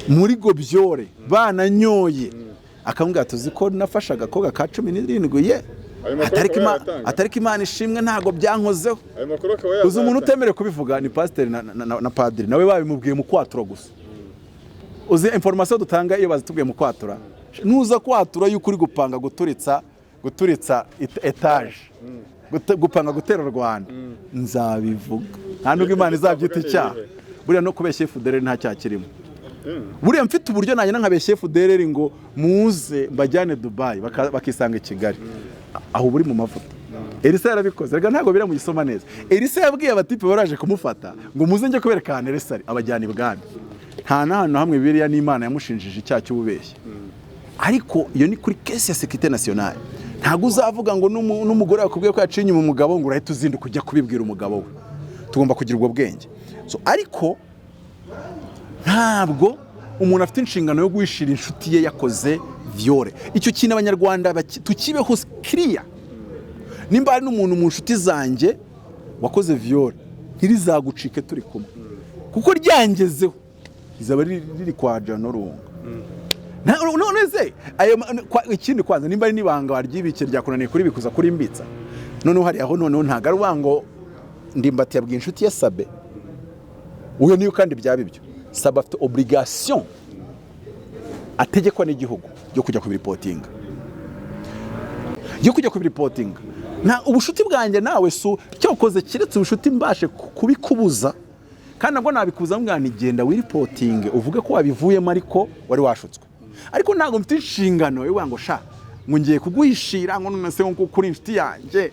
muri gobyore bananyoye akambwira tuzi ko nafashaga koga ka 17 ye atariko Imana ishimwe ntago byankozeho. Uzi umuntu utemerewe kubivuga ni pasiteri na padiri, nawe babimubwiye mu kwatura gusa. Uzi information dutanga iyo bazitubwiye mu kwatura, nuza kwatura yuko uri gupanga guturitsa etage, gupanga gutera u Rwanda, nzabivuga nta nubwo Imana izabyita icyaha. Buriya no kubeshya FDR nta cyaha kirimo. Buriya mfite uburyo nanjye nkabeshya FDR ngo muze mbajyane Dubai bakisanga i Kigali, aho buri mu mavuta. Elisa yarabikoze, rega ntago bira mu gisoma neza. Elisa yabwiye abatipe baraje kumufata ngo muze njye kubereka ahantu Elisa abajyana ibwami. Nta nahantu hamwe Bibiliya n'Imana yamushinjije icyaha cy'ububeshyi. Ariko iyo ni kuri case ya sécurité nationale. Ntago uzavuga ngo n'umugore yakubwiye ko yacinye mu mugabo ngo urahita uzinduka kujya kubibwira umugabo we. Tugomba kugira ubwo bwenge. Ariko ntabwo umuntu afite inshingano yo guhishira inshuti ye yakoze viole. Icyo kintu abanyarwanda tukibeho clear. Nimba ari n'umuntu mu nshuti zanjye wakoze viole, ntirizagucike turi kumwe, kuko ryangezeho izaba riri kwa Jano Runga. None se ikindi kwanza nimba ari nibanga waryibike ryakunaniye kuri bikuza kuri mbitsa, noneho hari aho noneho ntago ari wango Ndimbati yabwiye inshuti ya Sabin. Uyo niyo kandi byaba ibyo. Sabin afite obligation ategekwa n'igihugu yo kujya kubiripotinga. Na ubushuti bwanjye nawe cyokoze kiretse ubushuti mbashe kubikubuza, kandi nabwo nabikuza mwana igenda wiripotinge uvuge ko wabivuyemo ariko wari washutswe. Ariko ntago mfite inshingano yo ngo sha ngo ngiye kuguhishira ngo none se ngo kuri inshuti yanjye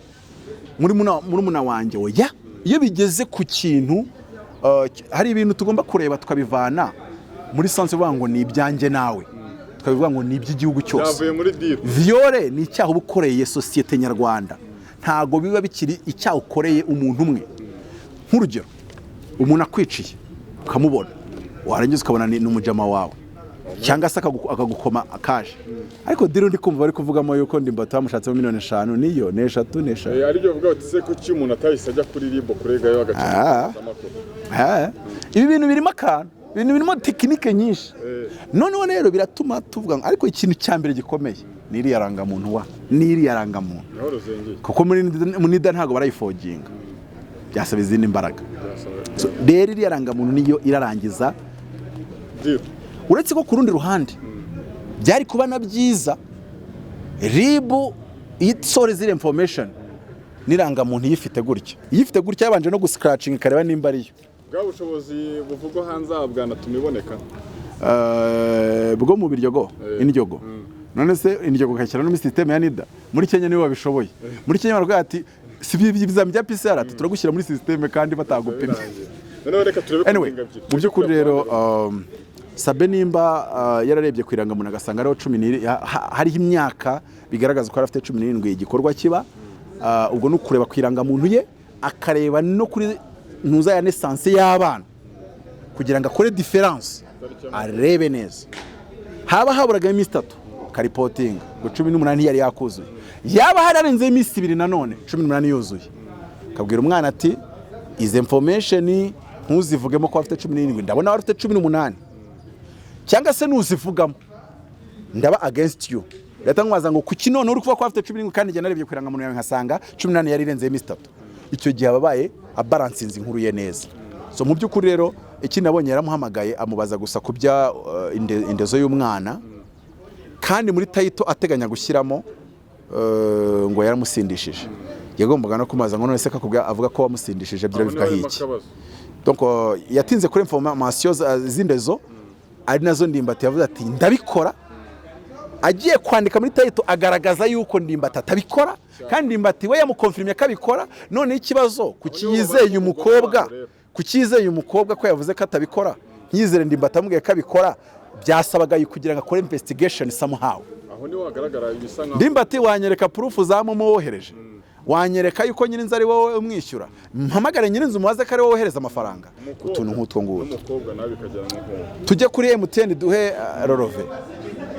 muri muna wanjye oya. Iyo bigeze ku kintu hari ibintu tugomba kureba tukabivana muri sense ngo ni ibyanjye nawe, tukabivuga ngo ni iby'igihugu cyose. Viole ni icyaha ubukoreye societe nyarwanda, ntago biba bikiri icyaha ukoreye umuntu umwe. Nk'urugero, umuntu akwiciye ukamubona, warangiza ukabona ni umujama wawe cyangwa se akagukoma akaje, ariko diro ndi kumva bari kuvugamo yuko Ndimbati bamushatse mu 5 niyo ne 3 ari byo vuga uti se kuki umuntu atahise ajya kuri ribo kuregayo agacana amakuru. Ibi bintu birimo akantu, ibintu birimo tekinike nyinshi. Noneho rero biratuma tuvuga ariko ikintu cyambere gikomeye ni iri yarangamuntu kuko muri nida ntago barayifoginga, byasaba izindi imbaraga. Rero iri yarangamuntu niyo irarangiza. Uretse ko ku rundi ruhande byari kuba na byiza ribu itore zire information nirangamuntu yifite gutya yabanje no guscratching kareba nimba ariyo. Bwa bushobozi buvugwa hanze abwana tumiboneka bwo mu biryogo indyogo. None se indyogo kashyira no mu system ya NIDA muri Kenya niwe babishoboye. Muri Kenya baravuga ati si bizami bya PCR turagushyira muri system kandi batagupima. Anyway, mu by'ukuri rero Sabin nimba yararebye kwirangamuntu agasanga ariho 10 hariho imyaka bigaragaza ko afite 17 igikorwa kiba ubwo no kureba kwirangamuntu ye akareba no kuri ntuza ya naissance y'abana kugira ngo akore difference arebe neza. Haba haburaga iminsi 3 karipoting ngo 18 yari yakuzuye, yaba hararenze iminsi 2 nanone 18 yuzuye, kabwira umwana ati izi information ntuzivugemo ko afite 17, ndabona afite 18 cyangwa se nuzivugamo ndaba against you. Leta nkwaza ngo kuki none uri kuva ko afite 17 kandi njye narebye kwirangamuntu yawe nkasanga 18 yari irenze iminsi 3. Icyo gihe ababaye abalansinze inkuru ye neza. So mu by'ukuri rero iki nabonye yaramuhamagaye amubaza gusa kubya indezo y'umwana, kandi muri title ateganya gushyiramo ngo yaramusindishije. Yagombaga no kumaza ngo none se kakubya avuga ko wamusindishije byo bivuga hiki. Donc yatinze kuri information zindezo ari nazo Ndimbati yavuze ati ndabikora. Agiye kwandika muri title agaragaza yuko Ndimbati atabikora, kandi Ndimbati we yamukonfirmye kabikora. None ikibazo kukizeye umukobwa ko yavuze ko atabikora, nyizere Ndimbati amubwiye kabikora, byasabaga kugira ngo akore investigation somehow. Aho ni wagaragara ibisanga Ndimbati wanyereka proof zamumo wohereje, wanyereka yuko nyirinzi ari wowe umwishyura, mpamagare nyirinzi umubaze ko ari wowe wohereza amafaranga. Utuntu nk'utwo ngutu umukobwa nabi kajyana n'inkongo tujye kuri MTN duhe Rorove.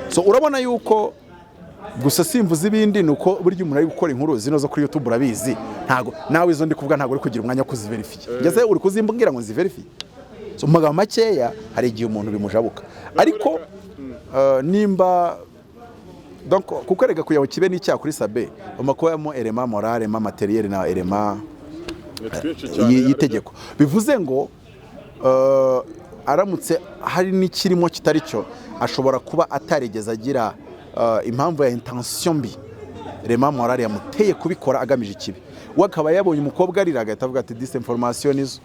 So urabona yuko gusa simvuze ibindi nuko buryo umuntu ari gukora inkuru zino zo kuri YouTube urabizi, ntago nawe izo ndi kuvuga ntago uri kugira umwanya wo kuziverify. Ngeze uri kuzimbwira ngo nziverify. So mumaga makeya hari igihe umuntu bimujabuka, ariko nimba donc kuko rega kuyaho kibe n'icyaha kuri Sabin umakuyamo element morale ma materiel na element y'itegeko bivuze ngo aramutse hari n'ikirimo kitari cyo ashobora kuba atarigeze agira impamvu ya intention mbi element morale yamuteye kubikora agamije ikibi wakaba yabonye umukobwa arira agahita avuga ati disinformation izo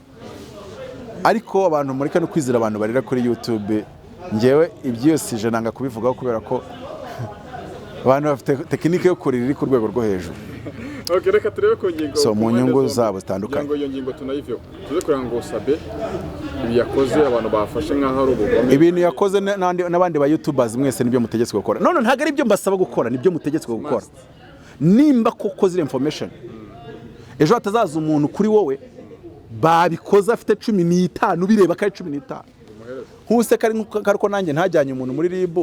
ariko abantu muri kano kwizira abantu barira kuri YouTube ngewe ibyose je nanga kubivugaho kubera ko abantu bafite tekinike yo kurira iri ku rwego rwo hejuru. Okay, reka turebe ko ngingo so mu nyungu zabo zitandukanye ngo iyo ngingo tunayiveho tuze kuranga ngo Sabin ibi yakoze abantu bafashe nkaho ari ubugome ibintu yakoze n'abandi ba YouTubers mwese nibyo mutegetswe gukora none ntago ari byo mbasaba gukora nibyo mutegetswe gukora nimba koko zire information ejo hatazaza umuntu kuri wowe babikoze afite 15 bireba kari 15 huse kariko nanjye ntajyanye umuntu muri RIB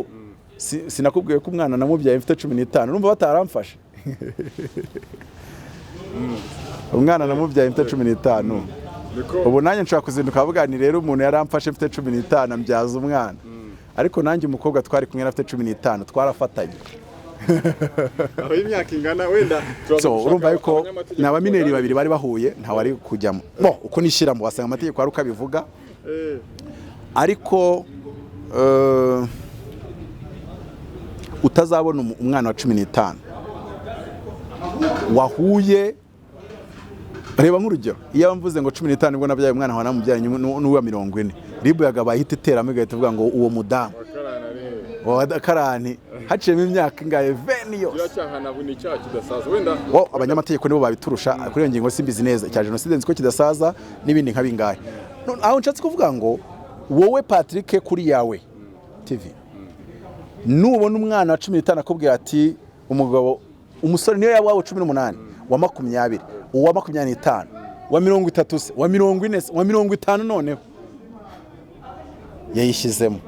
sinakubwiye ko umwana namubyaye mfite 15 numva bataramfashe umwana namubyaye mfite 15 ubu nanjye nshaka kuzinduka avuga ni rero umuntu yaramfashe mfite 15 ambyaza umwana ariko nanjye umukobwa twari kumwe afite 15 twarafatanye aho imyaka ingana wenda so urumva yuko n'abamineri babiri bari bahuye nta wari kujyamo uko nishiramo wasanga amategeko ari ukabivuga ariko utazabona umwana wa 15 wahuye reba nk'urugero iyo mvuze ngo 15 nibwo nabyaye umwana wa namubyaye n'uwa 40 RIB yagabaye iteramo igahita ivuga ngo uwo mudamu wadakarani haciyemo imyaka ingaye 20 yose cyahana buni cyaha kidasaza wenda abanyamategeko nibo babiturusha kuri iyo ngingo simbizi neza cya genocide nziko kidasaza n'ibindi nka bingaye aho nshatse kuvuga ngo wowe Patrick kuri yawe TV nubona umwana wa 15 akubwira ati umugabo umusore niyo yawe 18 wa 20 uwa 25 wa 30 wa 40 wa 50 noneho yayishizemo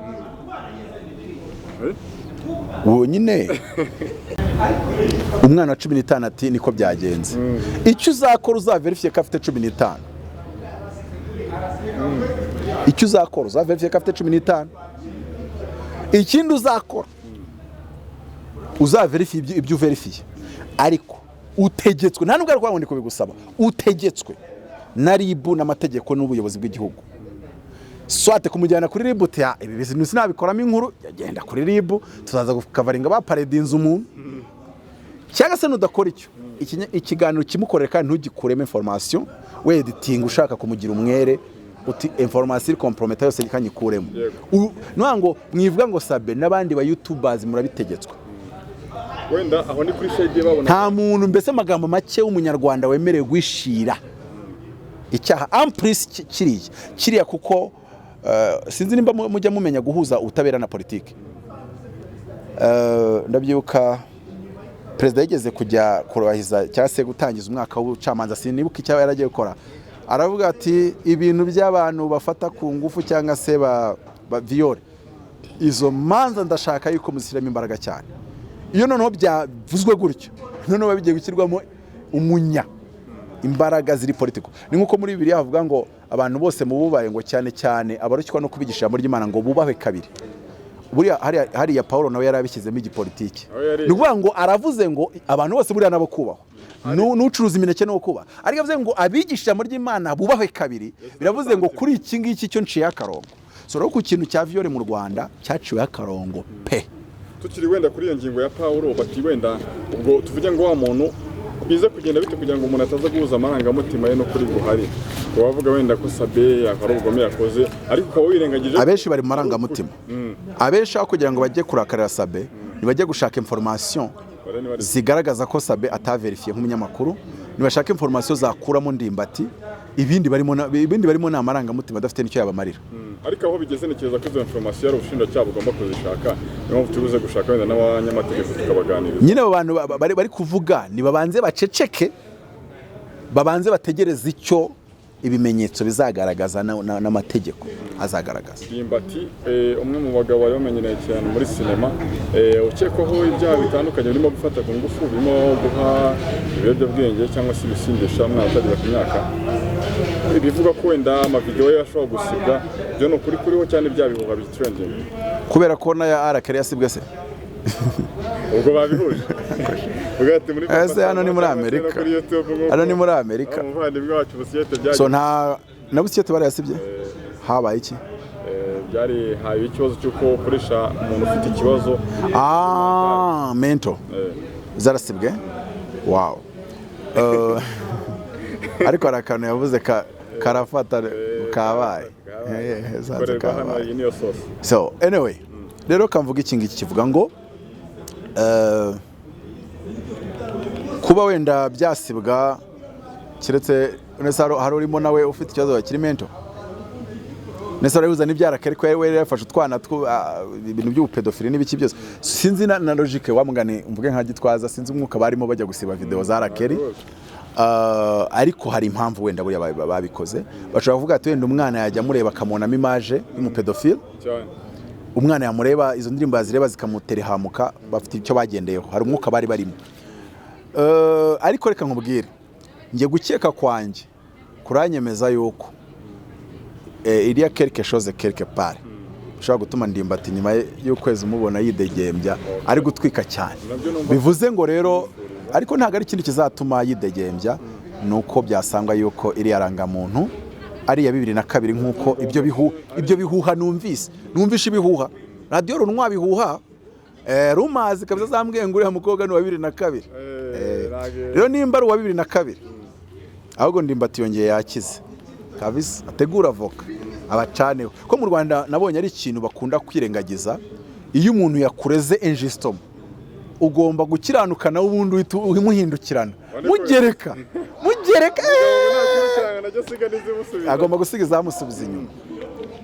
wonyine umwana wa 15 ati niko byagenze icyo uzakora uzaverifye ko afite 15 icyo uzakora uzaverifye ko afite 15 ikindi uzakora uzaverifye ibyo uverifiye ariko utegetswe nta nubwo ariko ndiko bigusaba utegetswe na RIB n'amategeko n'ubuyobozi bw'igihugu swate kumujyana kuri RIB uti ibi bintu sinabikoramo inkuru yagenda kuri RIB tuzaza gukavaringa baparedinze umuntu cyangwa se nudakora icyo ikiganiro kimukorera kandi ntugikuremo information we editing ushaka kumugira umwere uti information iri comprometa yose kanyikuremo ngo mwivuga ngo Sabin n'abandi ba YouTubers murabitegetswe wenda aho ni kuri shade babona nta muntu mbese amagambo make w'umunyarwanda wemerewe gwishira icyaha amprise kiriya kuko sinzi nimba mujya mumenya guhuza ubutabera na politiki ndabyuka perezida yigeze kujya kurahiza cyangwa se gutangiza umwaka w'ubucamanza sinibuka icyo yaragiye gukora aravuga ati ibintu by'abantu bafata ku ngufu cyangwa se ba viole izo manza ndashaka yuko muzishyiramo imbaraga cyane iyo noneho byavuzwe gutyo noneho babigiye gushyirwamo umunya imbaraga ziri politiko ni nkuko muri Bibiliya havuga ngo abantu bose mububaye ngo cyane cyane abarukwa no kubigisha ijambo ry'Imana ngo bubahwe kabiri buriya hariya Paulo nawe yarabishyizemo igipolitiki ni ukuvuga ngo aravuze ngo abantu bose buriya nabo kubahwa n'ucuruza imineke no kuba ariko avuze ngo abigisha ijambo ry'Imana bubahwe kabiri biravuze ngo kuri iki ngiki cyo nciye akarongo so rero ku kintu cya viole mu Rwanda cyaciwe akarongo pe tukiri wenda kuri iyo ngingo ya Paulo bati wenda ubwo tuvuge ngo wa muntu bize kugenda bite kugira ngo umuntu ataza guhuza amarangamutima ye no kuri guhari bavuga wenda ko Sabin yakora ubugome yakoze ariko ukaba wirengagije abenshi bari mu marangamutima abenshi aho kugira ngo bajye kurakarira Sabin nibajye gushaka information zigaragaza ko Sabin ataverifiye nk'umunyamakuru nibashaka information zakuramo Ndimbati ibindi barimo na amarangamutima adafite nicyo yabamarira ariko aho bigeze nekeza ko izo information ari ubushinjacyaha bugomba kuzishaka niyo tubuze gushaka wenda n'abanyamategeko tukabaganiriza nyine abo bantu bari kuvuga ni babanze baceceke babanze bategereza icyo ibimenyetso bizagaragaza n'amategeko azagaragaza. Ndimbati umwe mu bagabo bari bamenyereye cyane muri sinema ukekwaho ibyaha bitandukanye birimo gufata ku ngufu birimo guha ibiyobyabwenge cyangwa se ibisindisha umwana utagera ku myaka bivuga ko wenda amavideo ye ashobora gusibwa byo no kuri kuriho cyane bya bihuha bitrending kubera ko na ya arakari yasibwe se ubwo babihuje ugati muri ese hano ni muri Amerika hano ni muri Amerika umuvandimwe wacu Busiyete byaje so nta na Busiyete barayasibye habaye iki byari haye ikibazo cyuko ukoresha umuntu ufite ikibazo mental zarasibwe wow ariko hari akantu yavuze karafata kabaye so anyway rero kamvuga iki ngiki kivuga ngo kuba wenda byasibwa kiretse hari urimo nawe ufite ikibazo kiri mental nese arahuza n'ibyara ariko yari yafashe utwana ibintu by'ubupedofili n'ibiki byose sinzi na logique wamugane mvuge nka Gitwaza sinzi umwuka barimo bajya gusiba video za Rakeri ariko hari impamvu wenda buriya babikoze bashobora kuvuga ati wenda umwana yajya mureba akamubonamo image y'umupedofile umwana yamureba izo ndirimbo yazireba zikamuterehamuka bafite icyo bagendeyeho hari umwuka bari barimo ariko reka nkubwire ngiye gukeka kwanjye kuranyemeza yuko iriya quelque chose quelque part ushobora gutuma Ndimbati nyuma y'ukwezi umubona yidegembya ari gutwika cyane bivuze ngo rero ariko ntago ari ikindi kizatuma yidegembya nuko byasangwa yuko iri yarangamuntu ari ya 2002 nkuko ibyo bihuha numvishe ibihuha radio runwa bihuha rumazi kabisa zambwiye nguri hamukobwa ni wa 2002 rero nimba ari wa 2002 ahubwo Ndimbati yongeye yakize kabisa ategura avoka abacaneho ko mu Rwanda nabonye ari ikintu bakunda kwirengagiza iyo umuntu yakureze injistom ugomba gukiranukana ubundi umuhindukirana mugereka agomba gusiga izamusubiza inyuma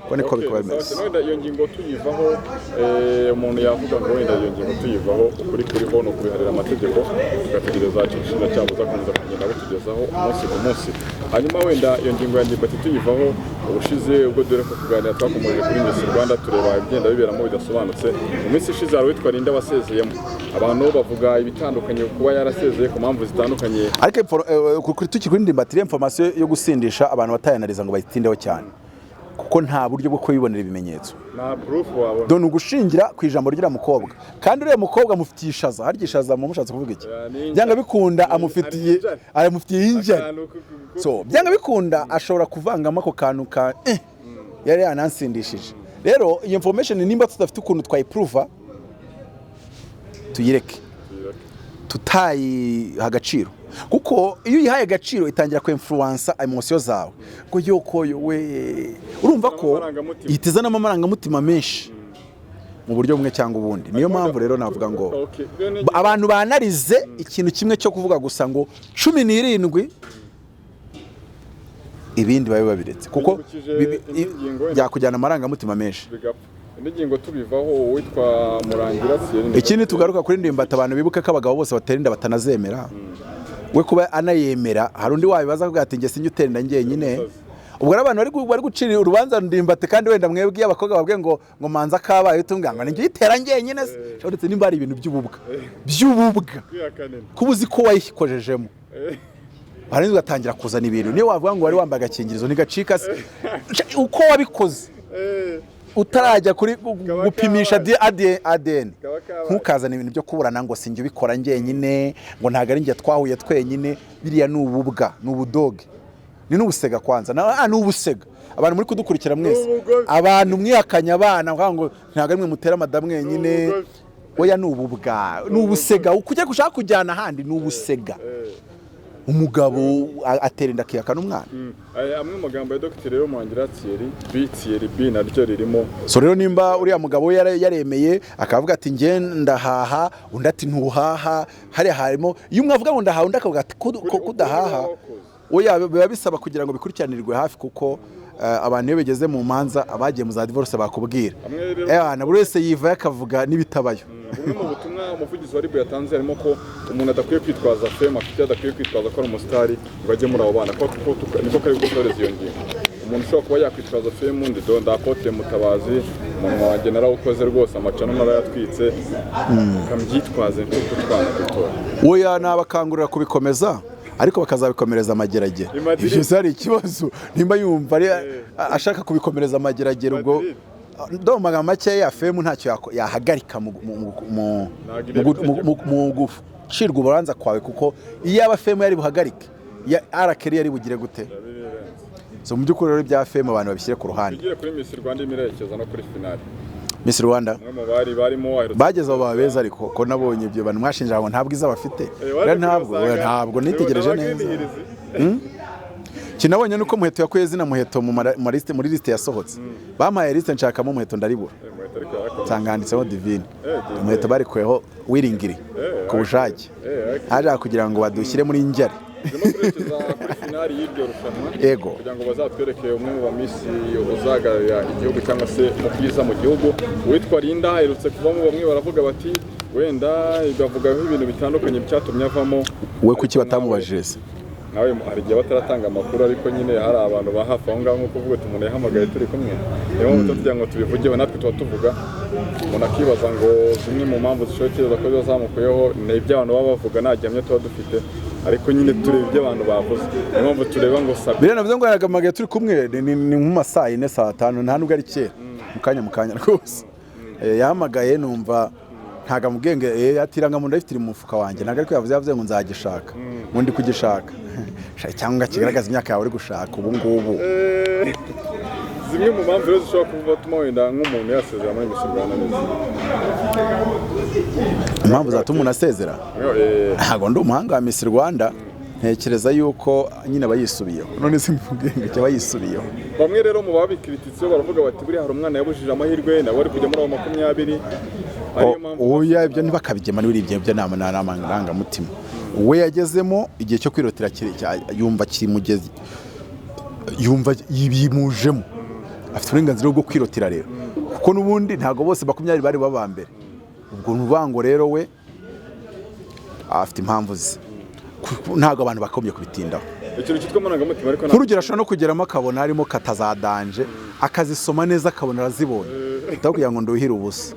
ko niko bikaba bimeze wenda iyo ngingo tuyivaho umuntu yavuga ngo wenda iyo ngingo tuyivaho ukuri kuriho no kubiharira amategeko tugategereza cyishinga cyabo zakomeza kugenda batugezaho umunsi ku munsi hanyuma wenda iyo ngingo ya Ndimbati tuyivaho ubushize ubwo dore ko kuganira twakomeje kuri Miss Rwanda tureba ibigenda biberamo bidasobanutse mu minsi ishize hari witwa Linda wasezeyemo abantu bavuga ibitandukanye kuba yarasezeye ku mpamvu zitandukanye ariko kuri tukiri Ndimbati information yo gusindisha abantu batayanariza ngo bayitindeho cyane kuko nta buryo bwo kubibonera ibimenyetso na proof wabona done ugushingira ku ijambo ry'ira mukobwa kandi uriya mukobwa amufitiye ishaza harya ishaza mu mushatse kuvuga iki byanga bikunda amufitiye injyana so byanga bikunda ashobora kuvangamo ako kantu ka yari yanansindishije rero iyi information nimba tudafite ukuntu twayiprova tuyireke tutayi agaciro kuko iyo uyihaye agaciro itangira ku influence emotion zawe ngo yoko we urumva ko ihitiza n'amarangamutima menshi mu buryo bumwe cyangwa ubundi niyo mpamvu rero navuga ngo abantu banarize ikintu kimwe cyo kuvuga gusa ngo 17 ibindi babe babiretse kuko byakujyana amarangamutima menshi n'ingingo tubivaho witwa Murangira Thierry ikindi tugaruka kuri Ndimbati abantu bibuke ko abagabo bose baterinda batanazemera we kuba anayemera hari undi wabibaza kuvuga ati nge sinjye uterinda njyenyine ubwo abantu bari gucira urubanza Ndimbati kandi wenda mwebwe abakobwa babwe ngo manza kabaye utunganga njye itera njyenyine uretse nimba ari ibintu by'ububwa kubuzi ko wayikojejemo hari ugatangira kuzana ibintu niyo wavuga ngo wari wambaye agakingirizo ntigacika uko wabikoze utarajya kuri gupimisha ADN ntukazana ibintu byo kuburana ngo sinjye ubikora njyenyine ngo ntago ari njye twahuye twenyine biriya n'ububwa n'ubudoge ni n'ubusega kwanza n'ubusega abantu muri kudukurikira mwese abantu mwihakanya abana ngo ntago ari mwe mutera madamu mwenyine oya n'ububwa n'ubusega ukujya gushaka kujyana ahandi n'ubusega umugabo aterinda akiyaka n'umwana amwe magambo ya Dr. rero Murangira Thierry B naryo ririmo so rero nimba uriya mugabo yaremeye akavuga ati nge ndahaha undi ati ntuhaha hari harimo iyo umwe avuga ngo ndahaha undi akavuga ati kudahaha oya biba bisaba kugira ngo bikurikiranirwe hafi kuko abantu iyo begeze mu manza abagiye mu za divorce bakubwira na buri wese yiva yakavuga n'ibitabayo bumwe mu butumwa umuvugizi wa RIB yatanze harimo ko umuntu adakwiye kwitwaza fame afite adakwiye kwitwaza ko ari umusitari ngo ajye muri abo bana niko kari gusoreza iyo ngingo umuntu ushobora kuba yakwitwaza fame undi Apotre Mutabazi umuntu wanjye narawukoze rwose amacano narayatwitse ukambyitwaze nk'uko twana dutora oya nabakangurira kubikomeza ariko bakazabikomereza amageragere ibyo ari ikibazo nimba yumva ari ashaka kubikomereza amageragere ubwo ndo magambo make ya femu ntacyo yahagarika mu gucirwa uburanza kwawe kuko iyo aba femu yari buhagarike ya arakeri yari bugire gute so mu by'ukuri rero bya femu abantu babishyire ku ruhande bigire kuri Miss Rwanda imirekezo no kuri finale Miss Rwanda barimo bageze abo babeza ariko ko nabonye ibyo bantu mwashinja ngo ntabwo iza bafite ntabwo nitegereje neza kinabonye nuko muheto yakuye zina muheto muri liste yasohotse bampaye liste nshakamo muheto ndaribura tanganditseho divine muheto bari kweho wiringiri ku bushake haje kugira ngo badushyire muri njyari finali y'iryo rushanwa ego kugira ngo bazatwereke umwe mu bamisi uzagarira igihugu cyangwa se mukwiza mu gihugu witwa Linda aherutse kuvamo bamwe baravuga bati wenda igavugaho ibintu bitandukanye byatumye avamo we kuki batamubajije se nawe hari igihe bataratanga amakuru ariko nyine hari abantu bahafa aho ngaho nk'uko uvuga umuntu yahamagaye turi kumwe niyo mpamvu tugira ngo tubivugeho natwe tuba tuvuga umuntu akibaza ngo zimwe mu mpamvu zishokereza ko zamukuyeho ni iby'abantu baba bavuga nta gihamya tuba dufite ariko nyine tureba ibyo abantu bavuze niyo mpamvu tureba ngo Sabin biriya navuze ngo yahamagaye turi kumwe ni mu masaha 4 saa 5 nta nubwo ari kera mu kanya rwose yahamagaye numva ntaga mugenge atiranga mu ndafite mu mufuka wanjye naga ariko yavuze ngo nzagishaka mundi kugishaka cyangwa kigaragaza imyaka yawe uri gushaka ubu ngubu zimwe mu mpamvu rero zishobora kuba tuma wenda nk'umuntu yasezera muri Miss Rwanda neza impamvu zatuma umuntu asezera ntabwo ndi umuhanga wa Miss Rwanda ntekereza yuko nyine abayisubiyeho none se mvuge ngo abayisubiyeho bamwe rero mu babikrititse baravuga bati buri hari umwana yabujije amahirwe nawe ari kujya muri 20 oya ibyo ntibakabigema n'ibiri ibyo n'amarangamutima we yagezemo igihe cyo kwirotera yumva kirimugeze yumva yibimujemo afite uburenganzira bwo kwirotira rero kuko nubundi ntago bose 20 bari babambere ubwo nubango rero we afite impamvu ze ntago abantu bakomye kubitindaho ikintu cyitwa amarangamutima ariko nkurugero ashobora no kugeramo akabona harimo katazadanje akazisoma neza akabona arazibonye kugira ngo nduhire ubusa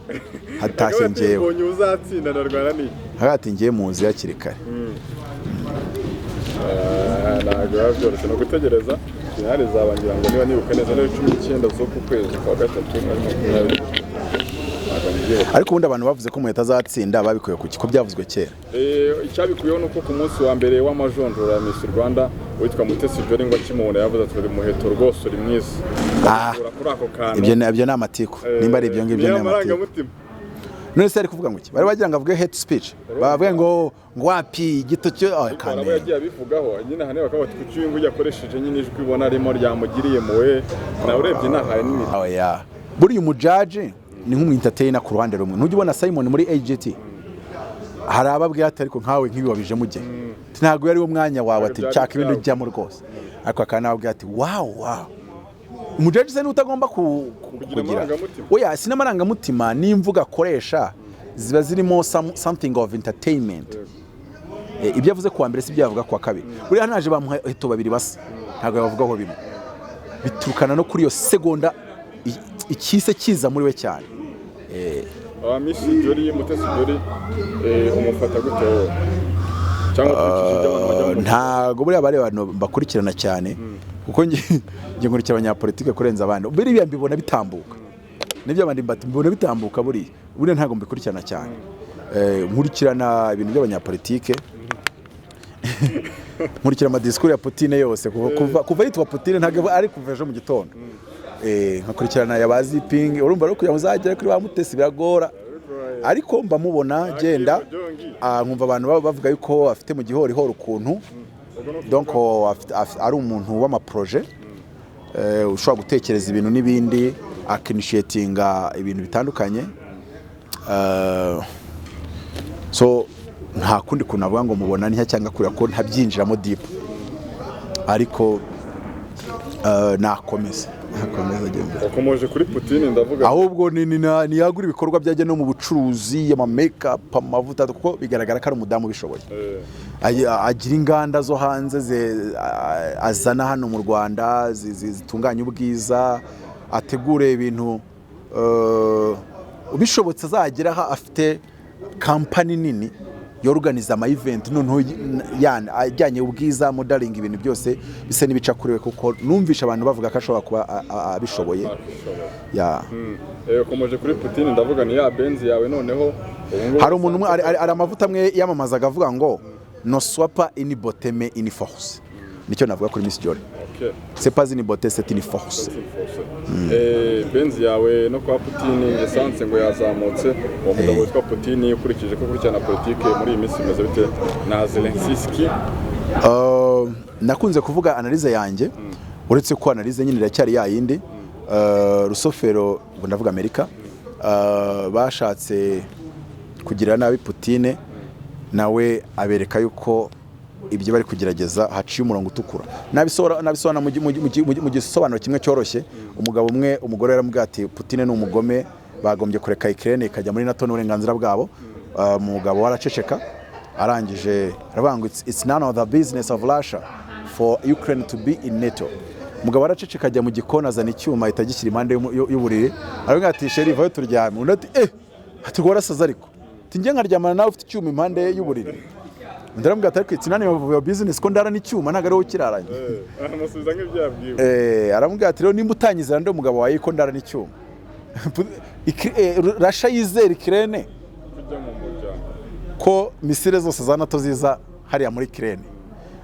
hatashye ngewe ubonye uzatsinda na Rwanda ni hagati ngiye muzi yakiri kare ntabwo byoroshye no gutegereza finale zabangira ngo niba nibuka neza no 19 z'uku kwezi kwa gatatu ariko ubundi abantu bavuze ko muheta azatsinda babikuye ku kiko byavuzwe kera icyabikuyeho nuko ku munsi wa mbere w'amajonjora ya Miss Rwanda witwa Mutesi Jolly ngo akimubona yavuze ati uri muheto rwose uri mwiza kuri ako kantu ibyo ni amatiku nimba ari ibyo ngibyo ni amatiku none se ari kuvuga ngo iki bari bagira ngo avuge hate speech bavuga ngo wapi gito cyo kandi yagiye abivugaho nyine hane bakaba tukuciye ngo yakoresheje nyine ijwi ibona arimo ryamugiriye muwe na urebye nahaye nini oya buri umujaje ni nk'umwintateyina ku ruhande rumwe ntujye ubona Simon muri AGT hari ababwiye ati ariko nkawe nk'ibi wabije mujye ntabwo yari wo mwanya wawe ati cyaka ibintu ujyamo rwose ariko akana ababwiye ati wow umujaji se n'utagomba kugira oya sinamarangamutima n'imvuga akoresha ziba zirimo something of entertainment ibyo yavuze kuwa mbere si byo yavuga kuwa kabiri buriya naje bamuheto babiri basa ntabwo bavugaho bimwe biturukana no kuri iyo segonda ikise kiza muri we cyane Miss Jolly Mutesi Jolly umufata gute wowe cyangwa ntago buriya bari abantu bakurikirana cyane kuko ngiye nkurikira abanyapolitike kurenza abandi biriya mbibona bitambuka nibyo abandi mbibona bitambuka buriya ntago mbikurikirana cyane nkurikirana ibintu by'abanyapolitike nkurikira amadisikuru ya Putin yose kuva yitwa Putin ntago ari kuva ejo mu gitondo nkakurikirana yabazi ping urumva rero kugira ngo uzagere kuri ba Mutesi biragora ariko mba mubona genda nkumva abantu bavuga yuko afite mu gihori horo ukuntu donc ari umuntu w'ama projet ushobora gutekereza ibintu n'ibindi akinitiatinga ibintu bitandukanye so nta kundi kuntu avuga ngo mubona ntiya cyangwa kuri ko ntabyinjiramo deep ariko nakomeza ukomeje kuri Putin ndavuga ahubwo ni yagura ibikorwa byajya no mu bucuruzi y'ama makeup amavuta kuko bigaragara ko ari umudamu bishoboye agira inganda zo hanze azana hano mu Rwanda zitunganya ubwiza ategure ibintu bishobotse azageraho afite company nini yorganiza ama event noneho ajyanye ubwiza modeling ibintu byose bise nibica kuriwe kuko numvisha abantu bavuga ko ashobora kuba abishoboye ya komeje kuri Putin ndavuga ni ya Benz yawe noneho hari umuntu ari amavuta amwe yamamazaga avuga ngo no swapa ini boteme ini force nicyo navuga kuri Miss Jory. C'est pas une beauté, c'est une force. Benz yawe no kwa Putin essence ngo yazamutse umugabo witwa Putin ukurikije ko kurikirana politike muri iyi minsi imeze bite na Zelensky. Nakunze kuvuga analize yanjye uretse ko analize nyine iracyari yayindi rusofero ndavuga Amerika bashatse kugira nabi Putin nawe abereka yuko ibyo bari kugerageza haciye umurongo utukura nabisona mu gisobanuro kimwe cyoroshye umugabo umwe umugore yaramubwiye ati Putin ni umugome bagombye kureka Ukraine ikajya muri NATO n'uburenganzira bwabo umugabo waraceceka arangije aravuga ngo it's none of the business of Russia for Ukraine to be in NATO umugabo waraceceka ajya mu gikona azana icyuma itagishyira impande y'uburiri aravuga ati sheri vayo turyame undi ati ati warasaza ariko tinjye nkaryamana nawe ufite icyuma impande y'uburiri ndaramubwira ati it's none of your business ko ndara n'icyuma ntago ariho kiraranye amusubiza nk'ibyabwiwe aramubwira ati rero nimba utanyizera ndi umugabo wawe ko ndara n'icyuma Russia yizera Ukraine kujya mu muryango ko misile zose za NATO ziza hariya muri Ukraine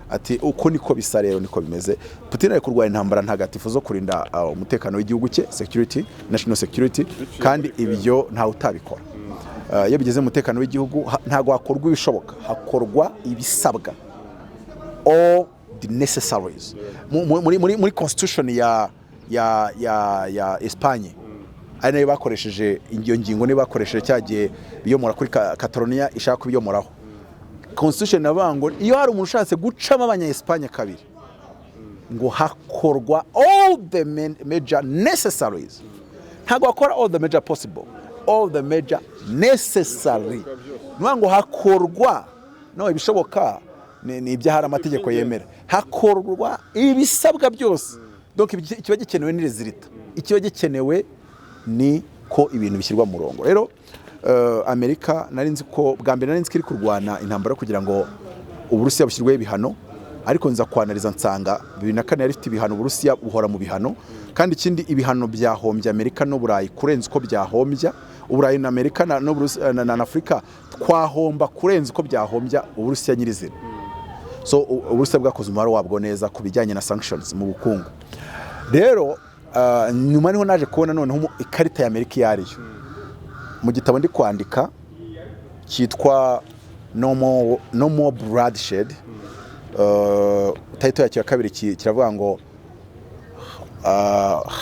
ati uko niko bisa rero niko bimeze Putin ari kurwanya intambara ntagatifu zo kurinda umutekano w'igihugu cye security national security kandi ibyo nta utabikora iyo bigeze mu mutekano w'igihugu ntago hakorwa ibishoboka hakorwa ibisabwa all the necessaries muri constitution ya Espagne ari nayo bakoresheje iyo ngingo ni bakoresheje cyagiye biyomora kuri Catalonia ishaka kubiyomoraho constitution nabango iyo hari umuntu ushatse gucama abanya Espagne kabiri ngo hakorwa all the major necessaries ntago akora all the major possible all the major necessary nwango hakorwa no ibishoboka ni ibyahara amategeko yemera hakorwa ibisabwa byose donc ikiba gikenewe ni rezilita ikiba gikenewe ni ko ibintu bishyirwa mu murongo rero Amerika narinzi ko bwa mbere narinzi kiri kurwana intambara kugira ngo Uburusiya bushyirwe ibihano ariko nza kwanariza nsanga 2004 yari ifite ibihano Uburusiya buhora mu bihano kandi ikindi ibihano byahombye Amerika no Burayi kurenza uko byahombya Uburayi na Amerika na Afrika twahomba kurenza uko byahombya Uburusiya nyirizina so Uburusiya bwakoze umubare wabwo neza ku bijyanye na sanctions mu bukungu rero nyuma niho naje kubona noneho ikarita ya Amerika yariyo mu gitabo ndi kwandika cyitwa no more bloodshed title ya kabiri kiravuga ngo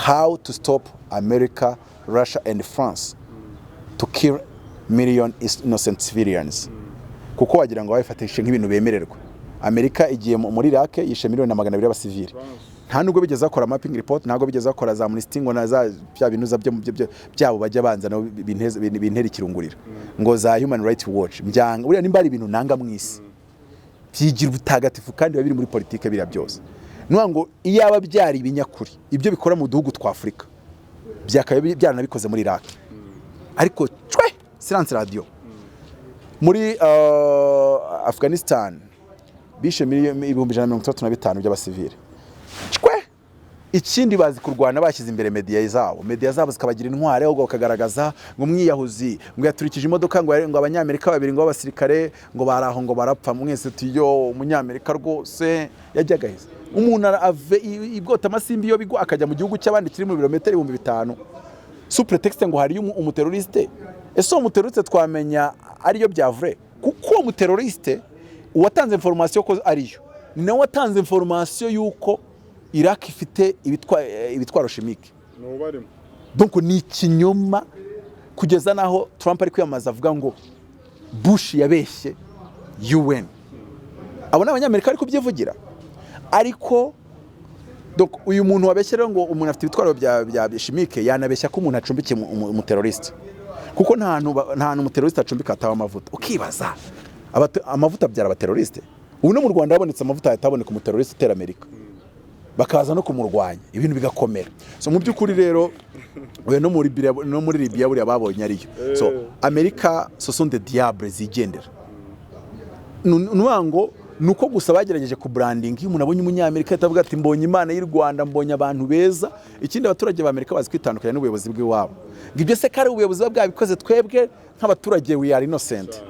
how to stop America, Russia and France to kill million innocent civilians kuko wagira ngo bayifatishe nk'ibintu bemererwa Amerika igiye muri Iraq yishe miliyoni 200 y'abasivili nta nubwo bigeze akora mapping report ntago bigeze akora za Amnesty ngo na za bya binuza byabo bajya banza no bintera ikirungurira ngo za Human Rights Watch mbyanga uriya nimba ari ibintu nanga mwisi byigira ubutagatifu kandi babiri muri politike bira byose nwango iyaba byari ibinyakuri ibyo bikora mu duhugu twa Afrika byakaye byaranabikoze muri Iraq ariko cwe silence radio muri Afghanistan bishe 135 by'abasivili cwe ikindi bazi kurwana bashyize imbere media zabo zikabagira intware ahubwo bakagaragaza ngo mwiyahuzi ngo yaturikije imodoka ngo abanyamerika babiri ngo abasirikare ngo baraho ngo barapfa mwese tuyo umunyamerika rwose yajyaga heza umuntu ave ibwota amasimbi yo bigwa akajya mu gihugu cy'abandi kiri mu birometero 5000 sous prétexte ngo hari umuteroriste ese umuteroriste twamenya ariyo byavure kuko umuteroriste uwatanze information ko ariyo ni nawe watanze information yuko Iraq ifite ibitwaro chimique n'ubarimo donc ni ikinyoma kugeza naho Trump ari kwiyamaza avuga ngo Bush yabeshye UN abona abanyamerika ari kubyivugira ariko donc uyu muntu wabeshyera ngo umuntu afite ibitwaro bya chimique yanabeshya ko umuntu acumbikiye mu terroriste kuko nta hantu mu terroriste acumbika atawa amavuta ukibaza amavuta byara aba terroriste ubu no mu Rwanda habonetse amavuta yataboneka mu terroriste utera Amerika bakaza no kumurwanya ibintu bigakomera so mu byukuri rero we no muri Libya buri ababonye ariyo so Amerika so sont des diables zigendera nuwango nuko gusa bagerageje ku branding iyo umuntu abonye umunyamerika atavuga ati mbonye Imana y'u Rwanda mbonye abantu beza ikindi abaturage b'Amerika bazi kwitandukanya n'ubuyobozi bw'iwabo ngibyo se kare ubuyobozi bwabikoze twebwe nk'abaturage we are innocent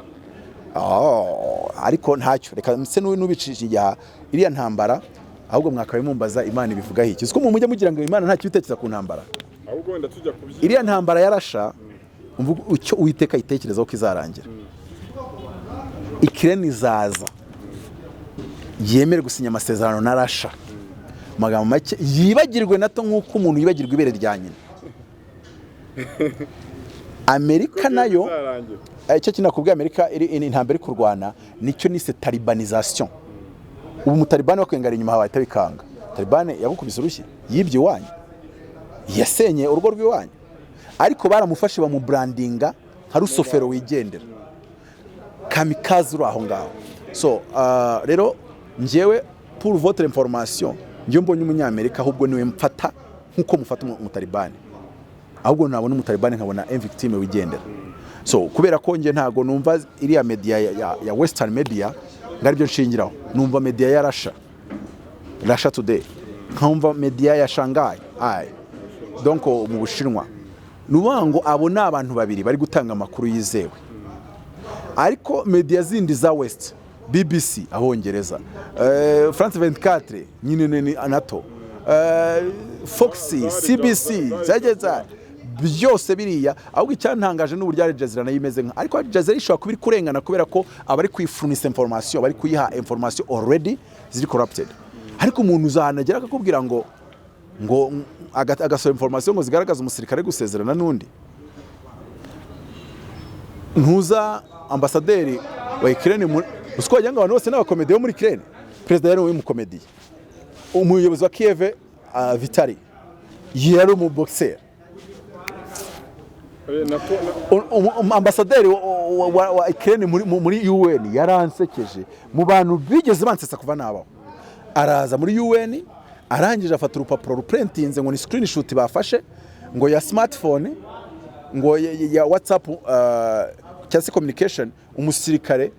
ariko ntacyo reka nse n'ubicishije iriya ntambara ahubwo mwakabaye mumbaza Imana ibivuga iki uko mu mujye mugira ngo Imana ntacyo bitekereza ku ntambara ahubwo wenda tujya kubyi iriya ntambara yarasha umvuga icyo Uwiteka itekerezaho kizarangira Ukraine izaza yemere gusinya amasezerano na Russia magambo make yibagirwe nato nk'uko umuntu yibagirwa ibere rya nyina Amerika nayo icyo kinakubwiye Amerika iri intambara iri kurwana nicyo nise talibanization ubu umutalibani wakwengara inyuma habaye tabikanga talibani yagukubise urushyi yibye iwanyu yasenye urugo rw'iwanyu ariko baramufashe bamubrandinga nka rusofero wigendera kamikaze uri aho ngaho so rero njyewe pour votre information njye mbonye umunyamerika ahubwo niwe mfata nkuko mufata umutalibani ahubwo nabona umutalibani nkabona victime wigendera so kubera ko njye ntago numva iriya media ya western media ngari byo nshingiraho numva media ya Russia Today nkumva media ya Shanghai donc mu Bushinwa nubango abo ni abantu babiri bari gutanga amakuru yizewe ariko media zindi za West BBC ahongereza France 24 nyine ni anato Fox CBC zageza byose biriya ahubwo icyantangaje n'uburyo Al Jazeera nayo imeze nka ariko Al Jazeera ishobora kubiri kurengana kubera ko abari kwifurnisa information bari kuyiha information already ziri corrupted ariko umuntu uzahanagera akakubwira ngo agasohora information ngo zigaragaza umusirikare gusezerana n'undi ntuza ambasaderi wa Ukraine usiko wajyanga abantu bose n'abakomediye bo muri Ukraine president yari umukomediye umuyobozi wa Kiev Vitali yari umuboxer ambasaderi wa Ukraine muri UN yaransekeje mu bantu bigeze bansesa kuva nabaho araza muri UN arangije afata urupapuro ruprintinze ngo ni screenshot bafashe ngo ya smartphone ngo ya WhatsApp cyangwa communication umusirikare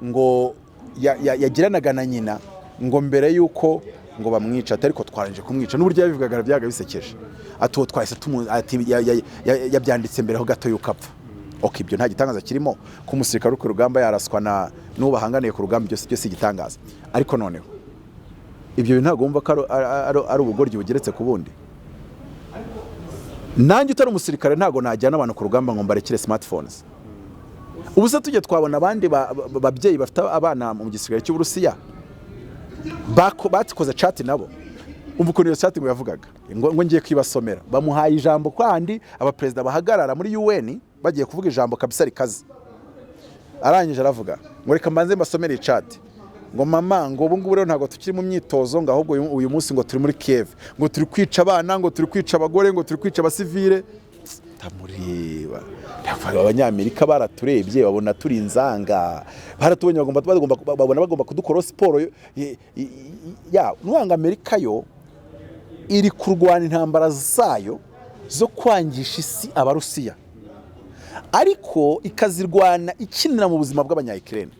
ngo yagiranaga na nyina ngo mbere yuko ngo bamwica ariko twaranje kumwica n'uburyo yabivugaga byaga bisekeje atuwo twahise yabyanditse mbere ho gato yuko apfa ibyo nta gitangaza kirimo ku musirikare ku rugamba yaraswa n'ubahanganiye ku rugamba byose igitangaza ariko noneho ibyo ntago wumva ko ari ubugoryi bugeretse ku bundi nanjye utari umusirikare ntago najyana abantu ku rugamba ngo mbarekire smartphones ubu se tujye twabona abandi babyeyi bafite abana mu gisirikare cy'Uburusiya batikoze chat nabo umva ukuntu iyo chat ngo yavugaga ngo ngiye kwibasomera bamuhaye ijambo kwandi abaperezida bahagarara muri UN bagiye kuvuga ijambo kabisa rikaze arangije aravuga ngo reka mbanze mbasomere chat ngo mama ngo ubu ngubu rero ntago tukiri mu myitozo ngo ahubwo uyu munsi ngo turi muri Kiev ngo turi kwica abana ngo turi kwica abagore ngo turi kwica abasivile tamureba abanyamerika baraturebye babona turi inzanga baratubonye bagomba kudukora siporo ya nuwanga Amerika yo iri kurwana intambara zayo zo kwangisha isi abarusiya ariko ikazirwana ikinira mu buzima bw'abanya-Ukraine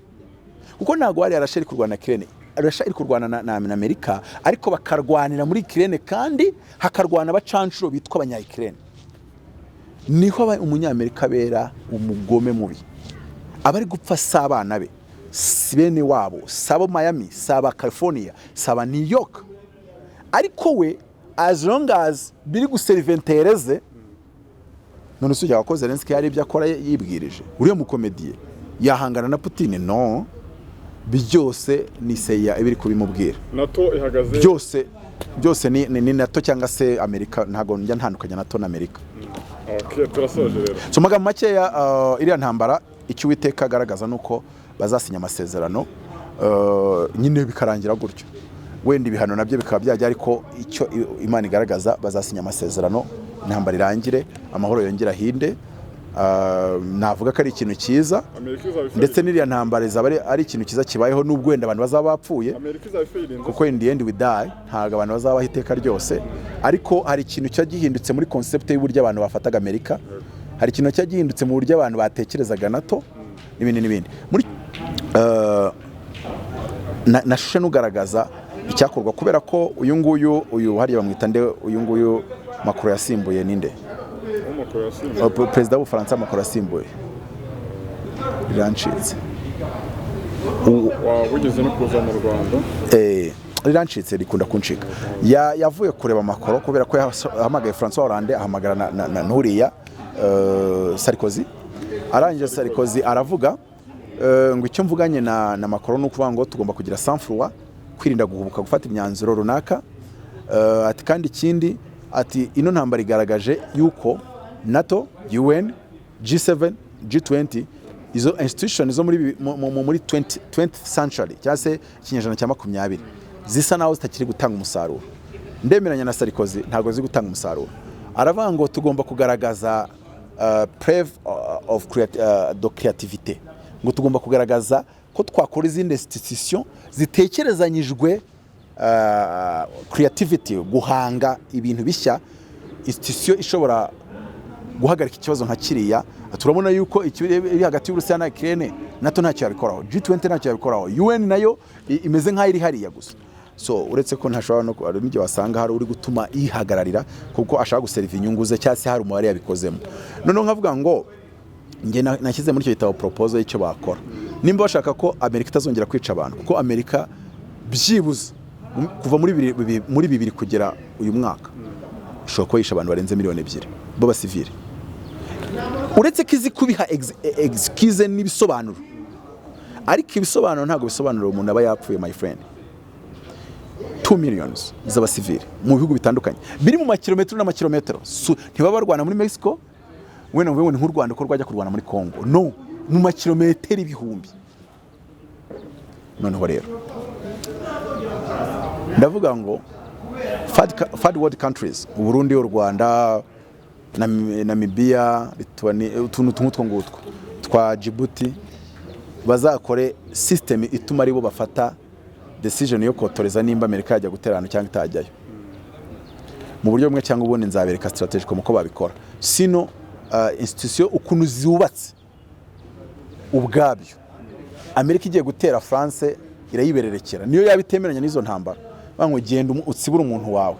kuko ntago hari Russia iri kurwana Ukraine Russia iri kurwana na Amerika ariko bakarwanira muri Ukraine kandi hakarwana abacancuro bitwa abanya-Ukraine niho umunyamerika bera umugome mubi abari gupfa sabana be si bene wabo sabo Miami saba California saba New York ariko we as long as biri guserventereze none usujya wakoze Zelensky hari ibyo akora yibwirije uriya mukomediye yahangana na Putin no byose ni seya ibiri kubimubwira NATO ihagaze byose ni NATO cyangwa se Amerika ntago njya ntandukanya NATO na Amerika turasoje rero so magambo make ya iriya ntambara icyo Uwiteka agaragaza nuko bazasinya amasezerano nyine bikarangira gutyo wenda ibihano nabyo bikaba byajya ariko icyo Imana igaragaza bazasinya amasezerano intambara irangire amahoro yongera hinde navuga ko ari ikintu cyiza ndetse n'iriya ntambara izaba ari ikintu cyiza kibayeho n'ubwo wenda abantu bazaba bapfuye kuko in the end we die ntago abantu bazabaho iteka ryose ariko hari ikintu cyagihindutse muri concept y'uburyo abantu bafataga Amerika hari ikintu cyagihindutse mu buryo abantu batekerezaga NATO n'ibindi muri nashushe nugaragaza icyakorwa kubera ko uyu hariya bamwita nde uyu nguyu Macron yasimbuye ninde perezida w'Ubufaransa Macron yasimbuye rirancitse wigeze no kuza mu Rwanda rirancitse rikunda kuncika yavuye kureba Macron kubera ko yahamagaye François Hollande ahamagara na Nuriya Sarkozy arangije Sarkozy aravuga ngo icyo mvuganye na Macron no kuvuga ngo tugomba kugira sang-froid kwirinda guhubuka gufata imyanzuro runaka ati kandi ikindi ati ino ntambara igaragaje yuko NATO, UN, G7, G20 izo institutions zo muri 20th century cyangwa se ikinyejana cya 20 zisa naho zitakiri gutanga umusaruro. Ndemeranya na Sarkozy ntago zi gutanga umusaruro. Aravuga ngo tugomba kugaragaza preuve of creativity, ngo tugomba kugaragaza ko twakora izindi institution zitekerezanyijwe creativity, guhanga ibintu bishya, institution ishobora guhagarika ikibazo nka kiriya. Turabona yuko iri hagati y'Uburusiya na Ukraine NATO ntacyo yabikoraho, G20 ntacyo yabikoraho, UN nayo imeze nk'aho iri hariya gusa. So uretse ko ntashobora no ari n'ibyo wasanga hari uri gutuma ihagararira kuko ashaka guseriva inyungu ze cyase hari umubare yabikozemo. None nkavuga ngo nge nashyize muri icyo gitabo proposal y'icyo bakora. Nimba bashaka ko Amerika itazongera kwica abantu kuko Amerika byibuze kuva muri bibiri kugera uyu mwaka ishobora kuba yisha abantu barenze miliyoni 2 bo basivile. Uretse kizi kubiha excuse n'ibisobanuro, ariko ibisobanuro ntago bisobanuro umuntu aba yapfuye my friend. 2 millions z'abasivile mu bihugu bitandukanye biri mu makilometero n'amakilometero, ntibaba barwana muri Mexico wena ngo nk'u Rwanda ko rwajya kurwana muri Congo, no, mu makilometero ibihumbi. Noneho rero ndavuga ngo third world countries, u Burundi, u Rwanda, Namibia, utuntu ngutwo twa Djibouti bazakore system ituma aribo bafata decision yo kotoreza nimba Amerika yajya guterana cyangwa itajyayo. Mu buryo bumwe cyangwa ubundi nzabereka strategy ko muko babikora. Sino institution ukuntu zubatse ubwabyo, Amerika igiye gutera France irayibererekera, niyo yabitemeranya n'izo ntambara bango genda utsibura umuntu wawe.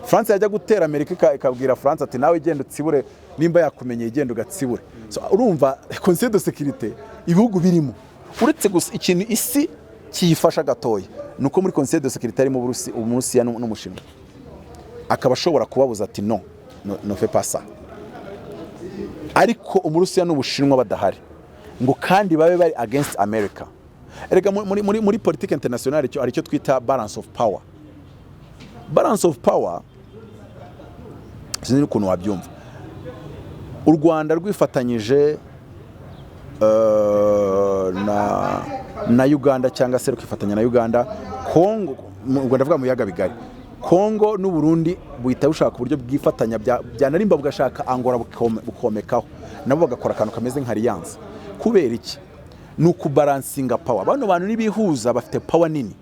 France yajya gutera Amerika ikabwira France ati nawe genda utsibure nimba yakumenye igenda ugatsibure. So urumva Conseil de sécurité ibihugu birimo uretse gusa ikintu isi kiyifasha gatoya nuko muri Conseil de sécurité ari mu Burusiya n'Umushinwa akaba ashobora kubabuza ati no fait pas ça, ariko Umurusiya n'Ubushinwa badahari ngo kandi babe bari against America. Erega muri politique internationale cyo ari cyo twita balance of power. Balance of power sinzi ukuntu wabyumva. U Rwanda rwifatanyije na Uganda cyangwa se rukifatanya na Uganda, Kongo, u Rwanda ndavuga mu yaga bigari, Kongo n'u Burundi buhita bushaka uburyo bwifatanya byanarimba bugashaka Angola bukomekaho nabo bagakora akantu kameze nka alliance. Kubera iki? Nuko balancinga power. Bano bantu nibihuza bafite power nini.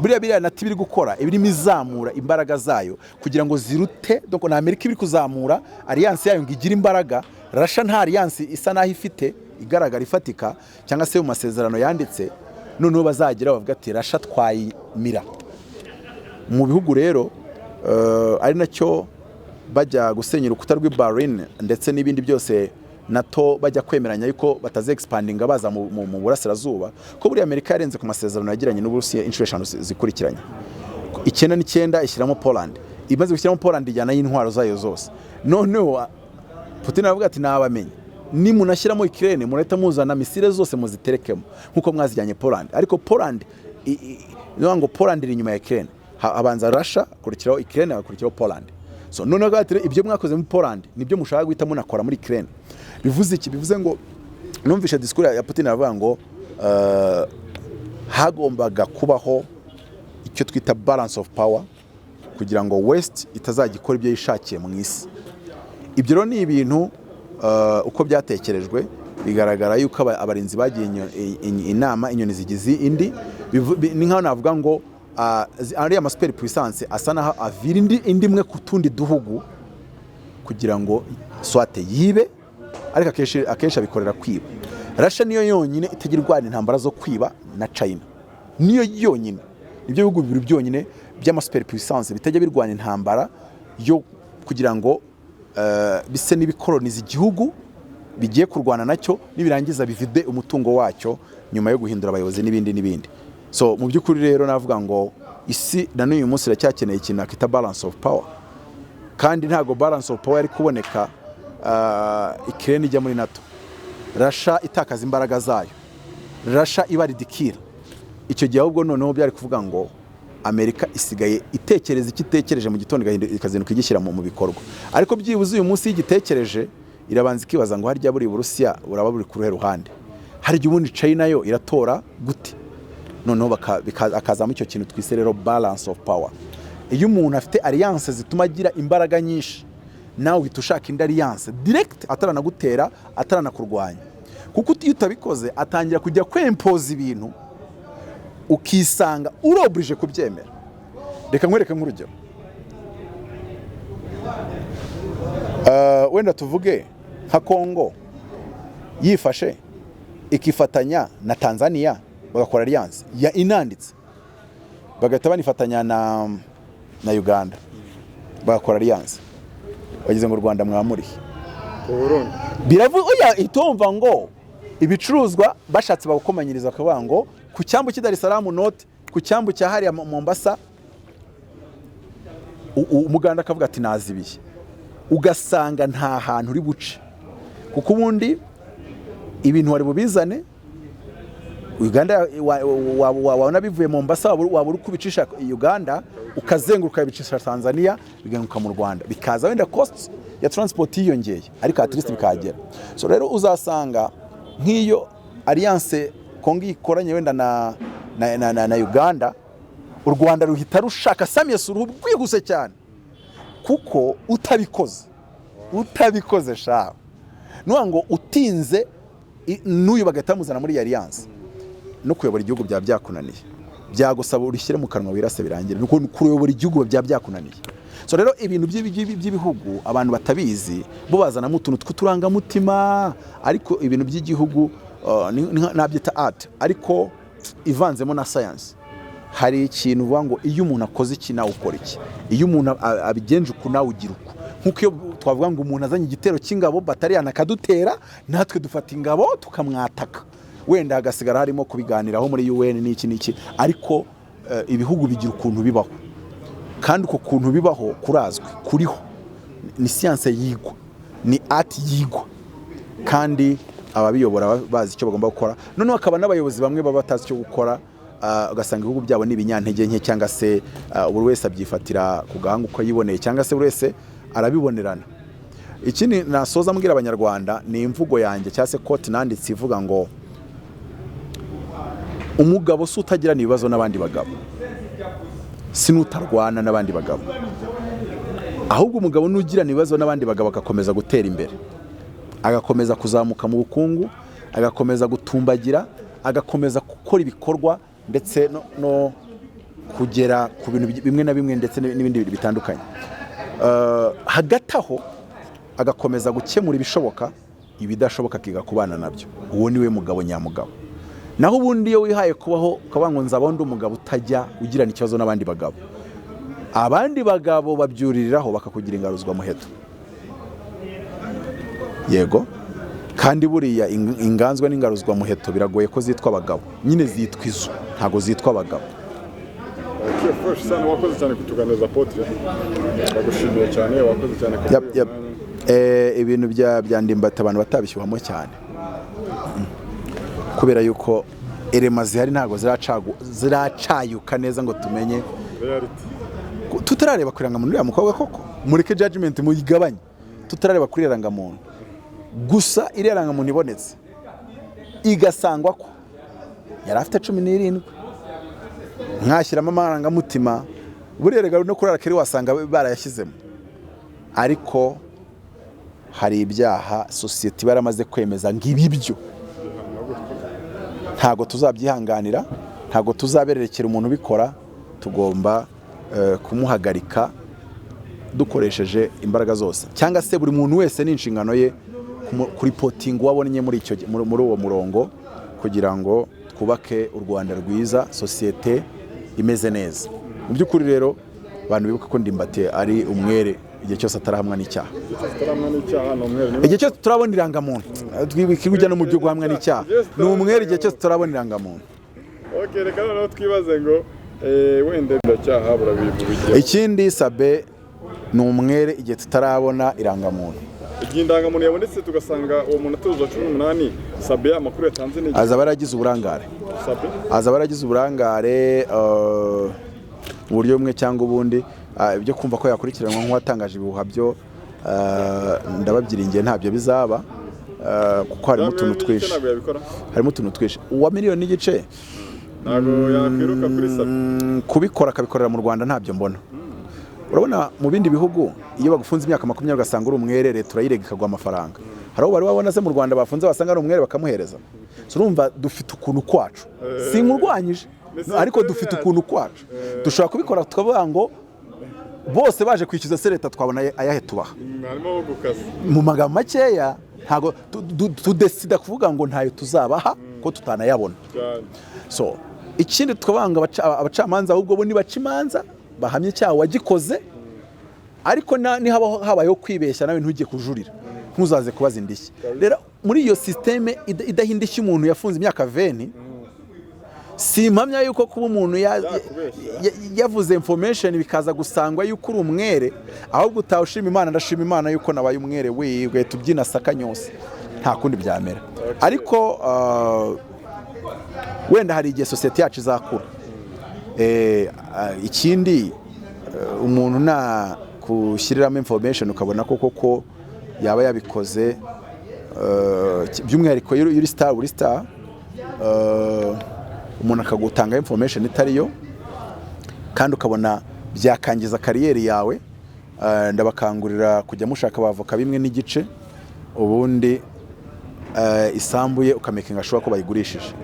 Biriya nati biri gukora ibirimo izamura imbaraga zayo kugira ngo zirute, donc na Amerika biri kuzamura alliance yayo ngigira imbaraga. Russia nta alliance isa naho ifite igaragara ifatika cyangwa se mu masezerano yanditse, none bazagira bavuga ati Russia twayimira mu bihugu. Rero ari nacyo bajya gusenyera urukuta rw'i Berlin ndetse n'ibindi byose NATO bajya kwemeranya yuko bataze expandinga baza mu burasirazuba, ko buri Amerika yarenze ku masezerano yagiranye n'Uburusiya inshuro 5 zikurikiranye. 9 ishyiramo Poland, imaze gushyiramo Poland ijyana y'intwaro zayo zose. Noneho Putin aravuga ati nabamenye ni munashyiramo Ukraine mureta muzana misile zose muziterekemo nkuko mwazijyanye Poland, ariko Poland ngo Poland iri nyuma ya Ukraine, abanza Russia kurikiraho Ukraine akurikiraho Poland. So noneho gatire ibyo mwakoze muri Poland nibyo mushaka guhita munakora muri Ukraine. Bivuze iki? Bivuze ngo numvishe discours ya Putin aravuga ngo hagombaga kubaho icyo twita balance of power kugira ngo West itazagikora ibyo yishakiye mu isi. Ibyo rero ni ibintu uko byatekerejwe bigaragara yuko abarinzi bagiye inama inyoni zigize indi, ni nkaho navuga ngo ari ama super puissance asa naho avira indi imwe ku tundi duhugu kugira ngo swate yibe, ariko akenshi abikorera kwiba. Russia niyo yonyine itagirwa intambara zo kwiba na China. niyo yonyine, ibyo bihugu bibiri byonyine by'amasuperpuissance bitajya birwana intambara yo kugira ngo bise n'ibikoloniza igihugu bigiye kurwana nacyo nibirangiza bivide umutungo wacyo nyuma yo guhindura abayobozi n'ibindi. So mu by'ukuri rero navuga ngo isi na n'uyu munsi iracyakeneye ikintu akita balance of power, kandi ntago balance of power yari kuboneka Ukraine ijya muri NATO, Russia itakaza imbaraga zayo, Russia ibaridikira. Icyo gihe ahubwo noneho byari kuvuga ngo Amerika isigaye itekereza ikitekereje mu gitondo ikazinduka igishyira mu bikorwa, ariko byibuze uyu munsi y'igitekereje irabanza ikibaza ngo harya buri Burusiya buraba buri ku ruhande, hari igihe ubundi China yo iratora gute, noneho akazamo icyo kintu twise rero balance of power. Iyo umuntu afite alliance zituma agira imbaraga nyinshi, nawe uhita ushaka indi alliance direct ataranagutera ataranakurwanya, kuko iyo utabikoze atangira kujya kwempoza ibintu ukisanga urobrije kubyemera. Reka nkwereke nk'urugero, wenda tuvuge nka Kongo yifashe ikifatanya na Tanzania bagakora alliance ya inanditse, bagahita banifatanya na Uganda bagakora alliance, bagize ngo Rwanda mwamuri Burundi biravuga itumva ngo ibicuruzwa bashatse bagukomanyiriza akavuga ngo ku cyambu cy'i Dar es Salaam note ku cyambu cya hariya Mombasa, umuganda akavuga ati nazibiye, ugasanga nta hantu uri buce, kuko ubundi ibintu wari bubizane Uganda wabona bivuye Mombasa waba uri kubicisha Uganda ukazenguruka ibicisha Tanzania biganuka mu Rwanda, bikaza wenda cost ya transport yiyongeye ariko at least bikagera. So rero uzasanga nk'iyo alliance Kongo ikoranye wenda na Uganda, u Rwanda ruhita rushaka Samia Suluhu bwihuse cyane, kuko utabikoze sha nuwa ngo utinze n'uyu bagahita muzana muri alliance no kuyobora igihugu byakunaniye, byagusaba urishyire mu kanwa wirase birangire, nuko kuyobora igihugu byakunaniye. So rero ibintu by'ibihugu abantu batabizi bo bazanamo utuntu tw'uturangamutima, ariko ibintu by'igihugu nabyita art ariko ivanzemo na science. Hari ikintu uvuga ngo iyo umuntu akoze iki nawe ukora iki, iyo umuntu abigenje uku nawe ugira uku, nkuko iyo twavuga ngo umuntu azanye igitero cy'ingabo batariyana akadutera, natwe dufata ingabo tukamwataka, wenda hagasigara harimo kubiganiraho muri UN n'iki, ariko ibihugu bigira ukuntu bibaho, kandi uko kuntu bibaho kurazwi kuriho, ni science yigwa, ni art yigwa, kandi ababiyobora bazi icyo bagomba gukora. Noneho akaba n'abayobozi bamwe baba batazi icyo gukora, ugasanga ibihugu byabo ni ibinyantege nke, cyangwa se buri wese abyifatira ku gahanga uko yiboneye, cyangwa se buri wese arabibonerana. Ikindi nasoza mbwira abanyarwanda ni imvugo yanjye cyangwa se quote nanditse ivuga ngo umugabo si utagirana ibibazo n'abandi bagabo, si n'utarwana n'abandi bagabo, ahubwo umugabo n'ugirana ibibazo n'abandi bagabo agakomeza gutera imbere, agakomeza kuzamuka mu bukungu, agakomeza gutumbagira, agakomeza gukora ibikorwa ndetse no kugera ku bintu bimwe na bimwe ndetse n'ibindi bitandukanye. Hagati aho agakomeza gukemura ibishoboka, ibidashoboka kiga kubana nabyo. Uwo niwe mugabo nyamugabo. Naho ubundi iyo wihaye kubaho ukavuga ngo nzabaho ndi umugabo utajya ugirana ikibazo n'abandi bagabo, abandi bagabo babyuririraho bakakugira ingaruzwa muheto. Yego, kandi buriya inganzwa n'ingaruzwa muheto biragoye ko zitwa abagabo, nyine zitwa izo, ntago zitwa abagabo. Fresh sana, wakoze cyane kutuganiriza Apotre, bagushimiye cyane, wakoze cyane ibintu bya Ndimbati abantu batabishyuhamo cyane, kubera yuko erema zihari ntago ziracayuka neza ngo tumenye reality, tutarareba kuranga muntu ya mukobwa koko, mureke judgment muyigabanye, tutarareba kuranga muntu gusa. Iranga muntu ibonetse igasangwa ko yari afite 17, nkashyiramo amarangamutima, burerega no kurara keri wasanga barayashyizemo, ariko hari ibyaha society baramaze kwemeza ngibibyo, ntago tuzabyihanganira, ntago tuzabererekera umuntu bikora, tugomba kumuhagarika dukoresheje imbaraga zose, cyangwa se buri muntu wese n'inshingano ye kuri poting wabonye muri uwo murongo, kugira ngo twubake u Rwanda rwiza, sosiyete imeze neza. Mu by'ukuri rero abantu bibuka ko Ndimbati ari umwere igihe cyose atarahamwa n'icyaha. Igihe cyose turabona irangamuntu, twibikirujya no mu byo guhamwa n'icyaha, ni umwere igihe cyose turabona irangamuntu. Okay, reka noneho twibaze ngo wenda ndacyaha burabivugira. Ikindi Sabin ni umwere igihe tutarabona irangamuntu. Igihe indangamuntu yabonetse tugasanga uwo muntu atuzuza 18, Sabin amakuru yatanze ni azaba yaragize uburangare. Sabin azaba yaragize uburangare mu buryo bumwe cyangwa ubundi, ibyo kumva ko yakurikiranwa nk'uwatangaje ibihuha byo ndababyiringiye ntabyo bizaba, kuko harimo utuntu twinshi. Uwa miliyoni n'igice ntago yakwiruka kuri Sabin kubikora akabikorera mu Rwanda ntabyo mbona. Urabona mu bindi bihugu iyo bagufunze imyaka 20 ugasanga uri umwere, leta urayirega ikagwa amafaranga. Hari bari babona se mu Rwanda bafunze basanga ari umwere bakamuhereza. Urumva dufite ukuntu kwacu, simurwanyije ariko dufite ukuntu kwacu. Dushobora kubikora tukavuga ngo bose baje kwishyuza se leta twabona ayahe tubaha. Mu magambo makeya ntago tudesida kuvuga ngo ntayo tuzabaha ko tutanayabona. So ikindi twabanga abacamanza ahubwo bo nibaca imanza bahamye icyaha wagikoze, ariko ni habayeho kwibeshya nawe ntujye kujurira, ntuzaze kubaza indishyi. Rero muri iyo systeme idahindishya umuntu yafunze imyaka 20, simpamya yuko kuba umuntu yavuze information bikaza gusangwa yuko uri umwere, ahubwo utawushima Imana. Ndashima Imana yuko nabaye umwere wibwe tubyina sakanyose, nta kundi byamera. Ariko wenda hari igihe sosiyete yacu izakura. Ikindi umuntu na kushyiriramo information ukabona koko yaba yabikoze, by'umwihariko uri star umuntu akagutanga information itariyo kandi ukabona byakangiza kariyeri yawe, ndabakangurira kujya mushaka abavoka bimwe n'igice, ubundi isambuye ukamakinga ashobora ko bayigurishije,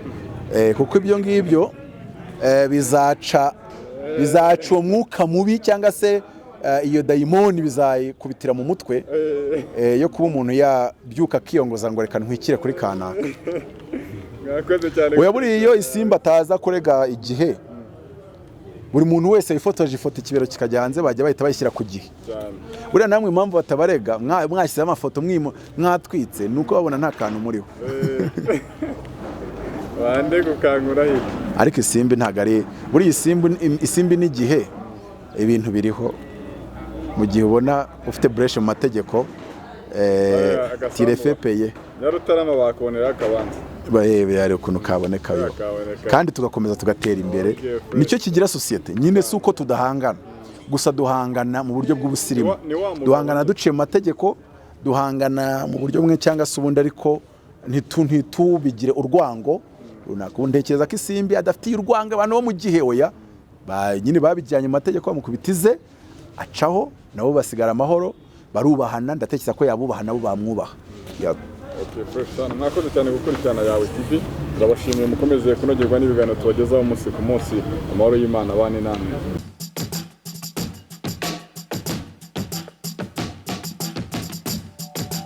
kuko ibyo ngibyo bizaca umwuka mubi cyangwa se iyo dayimoni bizayikubitira mu mutwe yo kuba umuntu yabyuka akiyongoza ngo reka ntwikire kuri kanaka. Oya buriya iyo isimba ataza kurega igihe, buri muntu wese yifotoje ifoto ikibero kikajya hanze bajya bahita bayishyira ku gihe. Buriya namwe impamvu batabarega mwashyize amafoto mwatwitse nuko babona nta kantu muriho. Bande gukangura hirya. Ariko isimbi ntago ari buriya isimbi n'igihe ibintu biriho. Mu gihe ubona ufite breshe mu mategeko tirefepeye Nyarutarama bakubonera akabanza bahebe yari ukuntu kaboneka yo, kandi tugakomeza tugatera imbere. Nicyo kigira sosiyete nyine, si uko tudahangana gusa, duhangana mu buryo bw'ubusirimu, duhangana duciye mu mategeko, duhangana mu buryo bumwe cyangwa se ubundi, ariko ntitubigire urwango runaka. Ntekereza ko isimbi adafitiye urwango abantu bo mu gihe oya nyine babijyanye mu mategeko bamukubitize acaho, nabo basigara amahoro, barubahana. Ndatekereza ko yabubaha nabo bamwubaha. Mwakoze cyane gukurikirana Yawe TV, ndabashimiye. Mukomeze kunogerwa n'ibiganiro tubagezaho umunsi ku munsi. Amahoro y'Imana abane namwe.